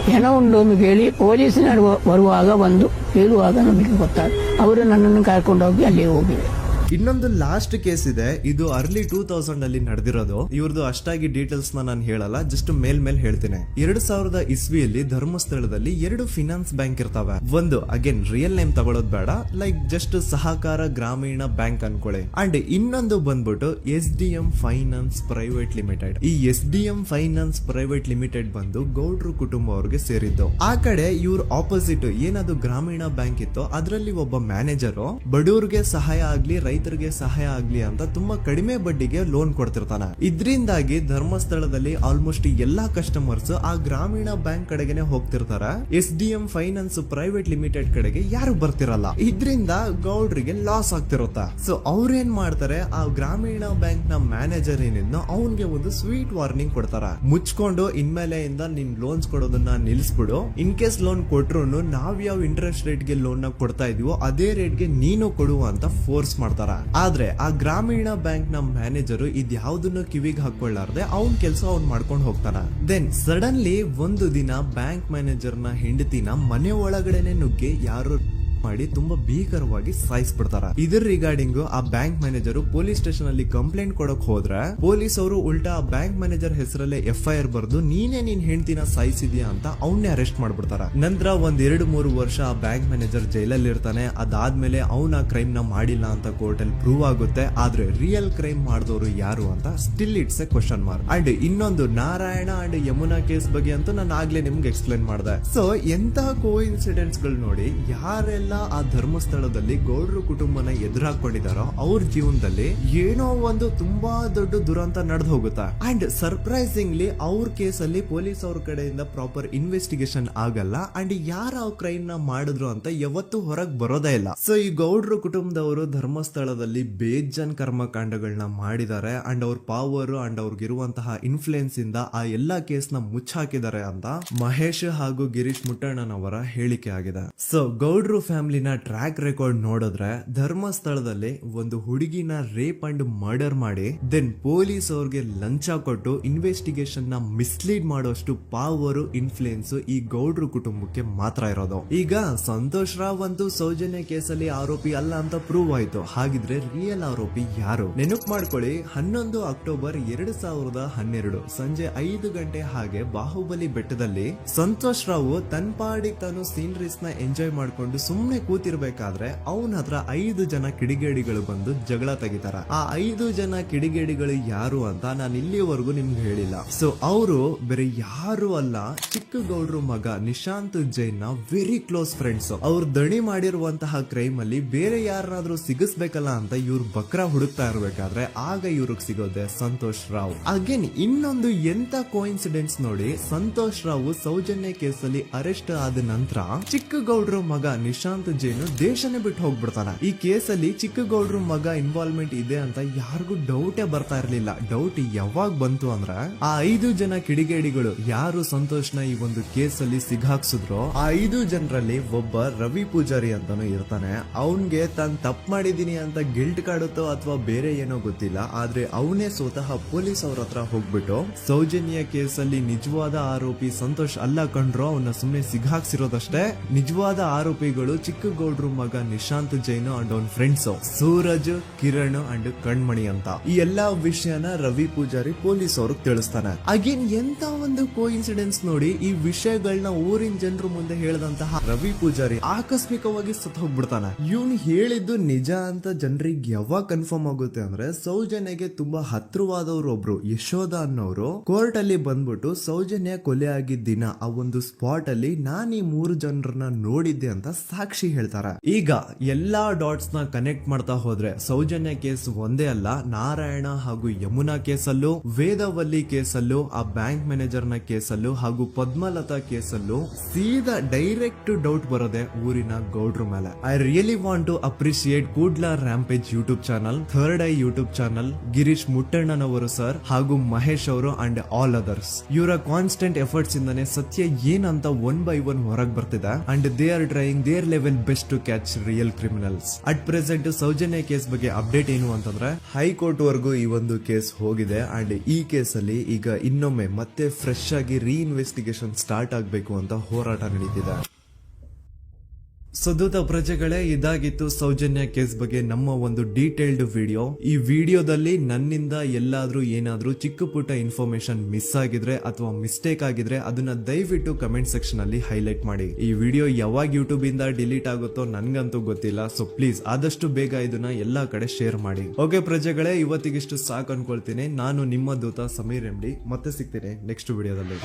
ಹೆಣ ಉಂಡು ಅಂತ ಕೇಳಿ ಪೊಲೀಸಿನವರು ಬರುವಾಗ ಬಂದು ಹೇಳುವಾಗ ನಮಗೆ ಗೊತ್ತಾಗ ಅವರು ನನ್ನನ್ನು ಕರ್ಕೊಂಡೋಗಿ ಅಲ್ಲಿ ಹೋಗಿವೆ. ಇನ್ನೊಂದು ಲಾಸ್ಟ್ ಕೇಸ್ ಇದೆ, ಇದು ಅರ್ಲಿ 2000 ಅಲ್ಲಿ ನಡೆದಿರೋದು. ಇವ್ರದ್ದು ಅಷ್ಟಾಗಿ ಡೀಟೇಲ್ಸ್ ನಾನು ಹೇಳಲ್ಲ, ಜಸ್ಟ್ ಮೇಲ್ ಹೇಳ್ತೀನಿ. 2000 ಇಸ್ವಿಯಲ್ಲಿ ಧರ್ಮಸ್ಥಳದಲ್ಲಿ 2 ಫಿನಾನ್ಸ್ ಬ್ಯಾಂಕ್ ಇರ್ತಾವೆ. ಒಂದು ಅಗೇನ್ ರಿಯಲ್ ನೇಮ್ ತಗೊಳ್ಳೋದು ಬೇಡ, ಲೈಕ್ ಜಸ್ಟ್ ಸಹಕಾರ ಗ್ರಾಮೀಣ ಬ್ಯಾಂಕ್ ಅನ್ಕೊಳ್ಳಿ. ಅಂಡ್ ಇನ್ನೊಂದು ಬಂದ್ಬಿಟ್ಟು SDM ಫೈನಾನ್ಸ್ ಪ್ರೈವೇಟ್ ಲಿಮಿಟೆಡ್. ಈ SDM ಫೈನಾನ್ಸ್ ಪ್ರೈವೇಟ್ ಲಿಮಿಟೆಡ್ ಬಂದು ಗೌಡ್ರು ಕುಟುಂಬ ಅವ್ರಿಗೆ ಸೇರಿದ್ದು. ಆ ಕಡೆ ಇವ್ರ ಆಪೋಸಿಟ್ ಏನದು ಗ್ರಾಮೀಣ ಬ್ಯಾಂಕ್ ಇತ್ತು, ಅದರಲ್ಲಿ ಒಬ್ಬ ಮ್ಯಾನೇಜರ್ ಬಡವ್ರಿಗೆ ಸಹಾಯ ಆಗ್ಲಿ ರೈತರಿಗೆ ಸಹಾಯ ಆಗ್ಲಿ ಅಂತ ತುಂಬಾ ಕಡಿಮೆ ಬಡ್ಡಿಗೆ ಲೋನ್ ಕೊಡ್ತಿರ್ತಾನೆ. ಇದರಿಂದಾಗಿ ಧರ್ಮಸ್ಥಳದಲ್ಲಿ ಆಲ್ಮೋಸ್ಟ್ ಎಲ್ಲಾ ಕಸ್ಟಮರ್ಸ್ ಆ ಗ್ರಾಮೀಣ ಬ್ಯಾಂಕ್ ಕಡೆಗೆ ಹೋಗ್ತಿರ್ತಾರ. SDM ಫೈನಾನ್ಸ್ ಪ್ರೈವೇಟ್ ಲಿಮಿಟೆಡ್ ಕಡೆಗೆ ಯಾರು ಬರ್ತಿರಲ್ಲ. ಇದರಿಂದ ಗೌಡ್ರಿಗೆ ಲಾಸ್ ಆಗ್ತಿರುತ್ತ. ಸೊ ಅವ್ರೇನ್ ಮಾಡ್ತಾರೆ, ಆ ಗ್ರಾಮೀಣ ಬ್ಯಾಂಕ್ ನ ಮ್ಯಾನೇಜರ್ ಏನಿದ್ನೋ ಅವನ್ಗೆ ಒಂದು ಸ್ವೀಟ್ ವಾರ್ನಿಂಗ್ ಕೊಡ್ತಾರ. ಮುಚ್ಕೊಂಡು ಇನ್ಮೇಲೆ ಇಂದ ನಿನ್ ಲೋನ್ಸ್ ಕೊಡೋದನ್ನ ನಿಲ್ಸ್ಬಿಡು, ಇನ್ ಕೇಸ್ ಲೋನ್ ಕೊಟ್ರು ನಾವ್ ಯಾವ ಇಂಟ್ರೆಸ್ಟ್ ರೇಟ್ ಗೆ ಲೋನ್ ನ ಕೊಡ್ತಾ ಇದೀವೋ ಅದೇ ರೇಟ್ ಗೆ ನೀನು ಕೊಡುವ ಅಂತ ಫೋರ್ಸ್ ಮಾಡ್ತಾರ. ಆದ್ರೆ ಆ ಗ್ರಾಮೀಣ ಬ್ಯಾಂಕ್ ನ ಮ್ಯಾನೇಜರ್ ಇದ್ಯಾವುದನ್ನು ಕಿವಿಗೆ ಹಾಕೊಳ್ಳಾರ್ದೆ ಅವನ್ ಕೆಲಸ ಅವ್ನ್ ಮಾಡ್ಕೊಂಡು ಹೋಗ್ತಾನ. ದೆನ್ ಸಡನ್ಲಿ ಒಂದು ದಿನ ಬ್ಯಾಂಕ್ ಮ್ಯಾನೇಜರ್ ನ ಹೆಂಡತಿನ ಮನೆ ಒಳಗಡೆನೆ ನುಗ್ಗಿ ಯಾರು ಮಾಡಿ ತುಂಬಾ ಭೀಕರವಾಗಿ ಸಾಯಿಸ್ಬಿಡ್ತಾರ. ಇದ್ರ ರಿಗಾರ್ಡಿಂಗ್ ಆ ಬ್ಯಾಂಕ್ ಮ್ಯಾನೇಜರ್ ಪೊಲೀಸ್ ಸ್ಟೇಷನ್ ಅಲ್ಲಿ ಕಂಪ್ಲೇಂಟ್ ಕೊಡಕ್ ಹೋದ್ರೆ ಪೊಲೀಸ್ ಅವರು ಉಲ್ಟಾ ಆ ಬ್ಯಾಂಕ್ ಮ್ಯಾನೇಜರ್ ಹೆಸರಲ್ಲೇ FIR ಬರ್ದು ನೀನೇ ನಿನ್ ಹೆಂಡತಿನ ಸಾಯಿಸಿದ್ಯಾ ಅಂತ ಅವನ್ನೇ ಅರೆಸ್ಟ್ ಮಾಡ್ಬಿಡ್ತಾರ. ನಂತರ ಒಂದ್ 2-3 ವರ್ಷ ಆ ಬ್ಯಾಂಕ್ ಮ್ಯಾನೇಜರ್ ಜೈಲಲ್ಲಿ ಇರ್ತಾನೆ. ಅದಾದ್ಮೇಲೆ ಅವನ ಕ್ರೈಮ್ ನ ಮಾಡಿಲ್ಲ ಅಂತ ಕೋರ್ಟ್ ಅಲ್ಲಿ ಪ್ರೂವ್ ಆಗುತ್ತೆ. ಆದ್ರೆ ರಿಯಲ್ ಕ್ರೈಮ್ ಮಾಡಿದವರು ಯಾರು ಅಂತ still it's A question mark. And ಇನ್ನೊಂದು ನಾರಾಯಣ ಅಂಡ್ ಯಮುನಾ ಕೇಸ್ ಬಗ್ಗೆ ಅಂತೂ ನಾನು ಆಗ್ಲೇ ನಿಮ್ಗೆ ಎಕ್ಸ್ಪ್ಲೇನ್ ಮಾಡಿದೆ. ಸೊ ಎಂತಹ ಕೋಇನ್ಸಿಡೆಂಟ್ಸ್ ಗಳು ನೋಡಿ, ಯಾರೆಲ್ಲ ಆ ಧರ್ಮಸ್ಥಳದಲ್ಲಿ ಗೌಡ್ರು ಕುಟುಂಬನ ಎದುರಾಕೊಂಡಿದಾರೋ ಅವ್ರ ಜೀವನದಲ್ಲಿ ಏನೋ ಒಂದು ತುಂಬಾ ದೊಡ್ಡ ದುರಂತ ನಡೆದು ಹೋಗುತ್ತಾ. ಅಂಡ್ ಸರ್ಪ್ರೈಸಿಂಗ್ಲಿ ಅವ್ರ ಕೇಸಲ್ಲಿ ಪೊಲೀಸ್ ಅವ್ರ ಕಡೆಯಿಂದ ಪ್ರಾಪರ್ ಇನ್ವೆಸ್ಟಿಗೇಷನ್ ಆಗಲ್ಲ. ಅಂಡ್ ಯಾರ ಆ ಕ್ರೈಮ್ ನ ಮಾಡಿದ್ರು ಅಂತ ಯಾವತ್ತೂ ಹೊರಗ್ ಬರೋದೇ ಇಲ್ಲ. ಸೊ ಈ ಗೌಡ್ರು ಕುಟುಂಬದವರು ಧರ್ಮಸ್ಥಳದಲ್ಲಿ ಬೇಜನ್ ಕರ್ಮಕಾಂಡಗಳನ್ನ ಮಾಡಿದ್ದಾರೆ. ಅಂಡ್ ಅವ್ರ ಪವರ್ ಅಂಡ್ ಅವ್ರಿಗಿರುವಂತಹ ಇನ್ಫ್ಲೂಯೆನ್ಸ್ ಇಂದ ಆ ಎಲ್ಲಾ ಕೇಸ್ ನ ಮುಚ್ಚಾಕಿದ್ದಾರೆ ಅಂತ ಮಹೇಶ್ ಹಾಗೂ ಗಿರೀಶ್ ಮುಟ್ಟಣ್ಣನವರ ಹೇಳಿಕೆ ಆಗಿದೆ. ಸೊ ಗೌಡ್ರು ಫ್ಯಾಮಿಲಿನ ಟ್ರ್ಯಾಕ್ ರೆಕಾರ್ಡ್ ನೋಡಿದ್ರೆ ಧರ್ಮಸ್ಥಳದಲ್ಲಿ ಒಂದು ಹುಡುಗಿನ ರೇಪ್ ಅಂಡ್ ಮರ್ಡರ್ ಮಾಡಿ ದೆನ್ ಪೊಲೀಸ್ ಅವ್ರಿಗೆ ಲಂಚ ಕೊಟ್ಟು ಇನ್ವೆಸ್ಟಿಗೇಷನ್ ನ ಮಿಸ್ಲೀಡ್ ಮಾಡೋಷ್ಟು ಪವರ್ ಇನ್ಫ್ಲೂಯೆನ್ಸ್ ಈ ಗೌಡ್ರು ಕುಟುಂಬಕ್ಕೆ ಮಾತ್ರ ಇರೋದು. ಈಗ ಸಂತೋಷ್ ರಾವ್ ಅಂತೂ ಸೌಜನ್ಯ ಕೇಸಲ್ಲಿ ಆರೋಪಿ ಅಲ್ಲ ಅಂತ ಪ್ರೂವ್ ಆಯ್ತು. ಹಾಗಿದ್ರೆ ರಿಯಲ್ ಆರೋಪಿ ಯಾರು? ನೆನಪು ಮಾಡ್ಕೊಳ್ಳಿ, 11 ಅಕ್ಟೋಬರ್ 2012 ಸಂಜೆ 5 ಗಂಟೆ ಹಾಗೆ ಬಾಹುಬಲಿ ಬೆಟ್ಟದಲ್ಲಿ ಸಂತೋಷ್ ರಾವ್ ತನ್ನ ಪಾಡಿಗೆ ತಾನು ಸೀನರೀಸ್ ನ ಎಂಜಾಯ್ ಮಾಡ್ಕೊಂಡು ಸುಮ್ನೆ ಕೂತಿರ್ಬೇಕಾದ್ರೆ ಅವನ ಹತ್ರ 5 ಜನ ಕಿಡಿಗೇಡಿಗಳು ಬಂದು ಜಗಳ ತೆಗಿತಾರ. ಆ 5 ಜನ ಕಿಡಿಗೇಡಿಗಳು ಯಾರು ಅಂತ ನಾನು ಇಲ್ಲಿವರೆಗೂ ನಿಮ್ಗೆ ಹೇಳಿಲ್ಲ. ಸೊ ಅವರು ಬೇರೆ ಯಾರು ಅಲ್ಲ, ಚಿಕ್ಕ ಗೌಡ್ರು ಮಗ ನಿಶಾಂತ್ ಜೈನ್ ನ ವೆರಿ ಕ್ಲೋಸ್ ಫ್ರೆಂಡ್ಸ್. ಅವ್ರು ದಣಿ ಮಾಡಿರುವಂತಹ ಕ್ರೈಮ್ ಅಲ್ಲಿ ಬೇರೆ ಯಾರನ್ನಾದ್ರೂ ಸಿಗಿಸ್ಬೇಕಲ್ಲ ಅಂತ ಇವ್ರು ಬಕ್ರ ಹುಡುಕ್ತಾ ಇರ್ಬೇಕಾದ್ರೆ ಆಗ ಇವ್ರಿಗೆ ಸಿಗೋದೆ ಸಂತೋಷ್ ರಾವ್. ಅಗೇನ್ ಇನ್ನೊಂದು ಎಂತ ಕೋಇನ್ಸಿಡೆನ್ಸ್ ನೋಡಿ, ಸಂತೋಷ್ ರಾವ್ ಸೌಜನ್ಯ ಕೇಸಲ್ಲಿ ಅರೆಸ್ಟ್ ಆದ ನಂತರ ಚಿಕ್ಕ ಗೌಡ್ರು ಮಗ ನಿಶಾಂತ್ ಜೈನ್ ದೇಶನೇ ಬಿಟ್ಟು ಹೋಗ್ಬಿಡ್ತಾನೆ. ಈ ಕೇಸಲ್ಲಿ ಚಿಕ್ಕ ಗೌಡ್ರು ಮಗ ಇನ್ವಾಲ್ವ್ಮೆಂಟ್ ಇದೆ ಅಂತ ಯಾರಿಗೂ ಡೌಟೇ ಬರ್ತಾ ಇರ್ಲಿಲ್ಲ. ಡೌಟ್ ಯಾವಾಗ ಬಂತು ಅಂದ್ರೆ ಆ 5 ಜನ ಕಿಡಿಗೇಡಿಗಳು ಯಾರು ಸಂತೋಷ್ನ ಈ ಒಂದು ಕೇಸಲ್ಲಿ ಸಿಗಾಕ್ಸಿದ್ರು ಆ 5 ಜನರಲ್ಲಿ ಒಬ್ಬ ರವಿ ಪೂಜಾರಿ ಅಂತಾನು ಇರ್ತಾನೆ. ಅವನ್ಗೆ ತಾನು ತಪ್ಪು ಮಾಡಿದೀನಿ ಅಂತ ಗಿಲ್ಟ್ ಕಾಡುತ್ತೋ ಅಥವಾ ಬೇರೆ ಏನೋ ಗೊತ್ತಿಲ್ಲ. ಆದ್ರೆ ಅವನೇ ಸ್ವತಃ ಪೊಲೀಸ್ ಅವ್ರ ಹತ್ರ ಹೋಗ್ಬಿಟ್ಟು ಸೌಜನ್ಯ ಕೇಸಲ್ಲಿ ನಿಜವಾದ ಆರೋಪಿ ಸಂತೋಷ್ ಅಲ್ಲ ಕಂಡ್ರು, ಅವನ್ನ ಸುಮ್ನೆ ಸಿಗಾಕ್ಸಿರೋದಷ್ಟೇ. ನಿಜವಾದ ಆರೋಪಿಗಳು ಚಿಕ್ಕ ಗೌಡ್ರು ಮಗ ನಿಶಾಂತ್ ಜೈನ್ ಅಂಡ್ ಅವನ್ ಫ್ರೆಂಡ್ಸ್ ಸೂರಜ್, ಕಿರಣ್ ಅಂಡ್ ಕಣ್ಮಣಿ ಅಂತ. ಈ ಎಲ್ಲಾ ವಿಷಯನ ರವಿ ಪೂಜಾರಿ ಪೊಲೀಸ್ ಅವ್ರಿಗೆ ತಿಳಿಸ್ತಾನೆ. ಅಗೇನ್ ಎಂತ ಒಂದು ಕೋಇನ್ಸಿಡೆನ್ಸ್ ನೋಡಿ, ಈ ವಿಷಯಗಳನ್ನ ಊರಿನ ಜನರು ಮುಂದೆ ಹೇಳಿದಂತಹ ರವಿ ಪೂಜಾರಿ ಆಕಸ್ಮಿಕವಾಗಿ ಸತ್ತು ಹೋಗ್ಬಿಡ್ತಾನೆ. ಇವನು ಹೇಳಿದ್ದು ನಿಜ ಅಂತ ಜನರಿಗೆ ಯಾವಾಗ ಕನ್ಫರ್ಮ್ ಆಗುತ್ತೆ ಅಂದ್ರೆ ಸೌಜನ್ಯಗೆ ತುಂಬಾ ಹತ್ರವಾದವ್ರು ಒಬ್ರು ಯಶೋಧ ಅನ್ನೋರು ಕೋರ್ಟ್ ಅಲ್ಲಿ ಬಂದ್ಬಿಟ್ಟು ಸೌಜನ್ಯ ಕೊಲೆ ಆಗಿದ್ದ ದಿನ ಆ ಒಂದು ಸ್ಪಾಟ್ ಅಲ್ಲಿ ನಾನು ಈ 3 ಜನರನ್ನ ನೋಡಿದ್ದೆ ಅಂತ ಸಾಕ್ಷಿ ಹೇಳ್ತಾರೆ. ಈಗ ಎಲ್ಲಾ ಡಾಟ್ಸ್ ನ ಕನೆಕ್ಟ್ ಮಾಡ್ತಾ ಹೋದ್ರೆ ಸೌಜನ್ಯ ಕೇಸ್ ಒಂದೇ ಅಲ್ಲ, ನಾರಾಯಣ ಹಾಗೂ ಯಮುನಾ ಕೇಸಲ್ಲೂ, ವೇದವಲ್ಲಿ ಕೇಸಲ್ಲೂ, ಆ ಬ್ಯಾಂಕ್ ಮ್ಯಾನೇಜರ್ ನ ಕೇಸಲ್ಲೂ ಹಾಗೂ ಪದ್ಮಲತಾ ಕೇಸಲ್ಲೂ ಸೀದಾ ಡೈರೆಕ್ಟ್ ಡೌಟ್ ಬರೋದೆ ಊರಿನ ಗೌಡ್ರ ಮೇಲೆ. I really want to appreciate Kudla rampage YouTube channel, third eye YouTube channel, Girish ಮುಟ್ಟಣ್ಣನವರು ಸರ್ ಹಾಗೂ ಮಹೇಶ್ ಅವರು ಅಂಡ್ ಆಲ್ ಅದರ್ಸ್. ಇವರ ಕಾನ್ಸ್ಟೆಂಟ್ ಎಫರ್ಟ್ಸ್ ಇಂದಾನೆ ಸತ್ಯ ಏನಂತ 1 by 1 ಹೊರಗೆ ಬರ್ತಿದೆ. And they are trying their level best to catch real criminals. At present Sowjanya case ಬಗ್ಗೆ ಅಪ್ಡೇಟ್ ಏನು ಅಂತಂದ್ರೆ ಹೈಕೋರ್ಟ್ ವರೆಗೂ ಈ ಒಂದು ಕೇಸ್ ಹೋಗಿದೆ. ಅಂಡ್ ಈ ಕೇಸ್ ಅಲ್ಲಿ ಈಗ ಇನ್ನೊಮ್ಮೆ ಮತ್ತೆ ಫ್ರೆಶ್ ಆಗಿ ರೀಇನ್ವೆಸ್ಟಿಗೇಷನ್ ಸ್ಟಾರ್ಟ್ ಆಗಬೇಕು ಅಂತ ಹೋರಾಟ ನಡೀತಿದೆ. ಸದುತ ಪ್ರಜೆಗಳೇ, ಇದಾಗಿತ್ತು ಸೌಜನ್ಯ ಕೇಸ್ ಬಗ್ಗೆ ನಮ್ಮ ಒಂದು ಡೀಟೇಲ್ಡ್ ವಿಡಿಯೋ. ಈ ವಿಡಿಯೋದಲ್ಲಿ ನನ್ನಿಂದ ಎಲ್ಲಾದ್ರೂ ಏನಾದ್ರೂ ಚಿಕ್ಕ ಪುಟ್ಟ ಇನ್ಫಾರ್ಮೇಶನ್ ಮಿಸ್ ಆಗಿದ್ರೆ ಅಥವಾ ಮಿಸ್ಟೇಕ್ ಆಗಿದ್ರೆ ಅದನ್ನ ದಯವಿಟ್ಟು ಕಮೆಂಟ್ ಸೆಕ್ಷನ್ ಅಲ್ಲಿ ಹೈಲೈಟ್ ಮಾಡಿ. ಈ ವಿಡಿಯೋ ಯಾವಾಗ ಯೂಟ್ಯೂಬ್ ಇಂದ ಡಿಲೀಟ್ ಆಗುತ್ತೋ ನನ್ಗಂತೂ ಗೊತ್ತಿಲ್ಲ. ಸೊ ಪ್ಲೀಸ್ ಆದಷ್ಟು ಬೇಗ ಇದನ್ನ ಎಲ್ಲಾ ಕಡೆ ಶೇರ್ ಮಾಡಿ. ಓಕೆ ಪ್ರಜೆಗಳೇ, ಇವತ್ತಿಗಿಷ್ಟು ಸಾಕು ಅನ್ಕೊಳ್ತೀನಿ. ನಾನು ನಿಮ್ಮ ದೂತ ಸಮೀರ್ MD. ಮತ್ತೆ ಸಿಗ್ತೀನಿ ನೆಕ್ಸ್ಟ್ ವಿಡಿಯೋದಲ್ಲಿ.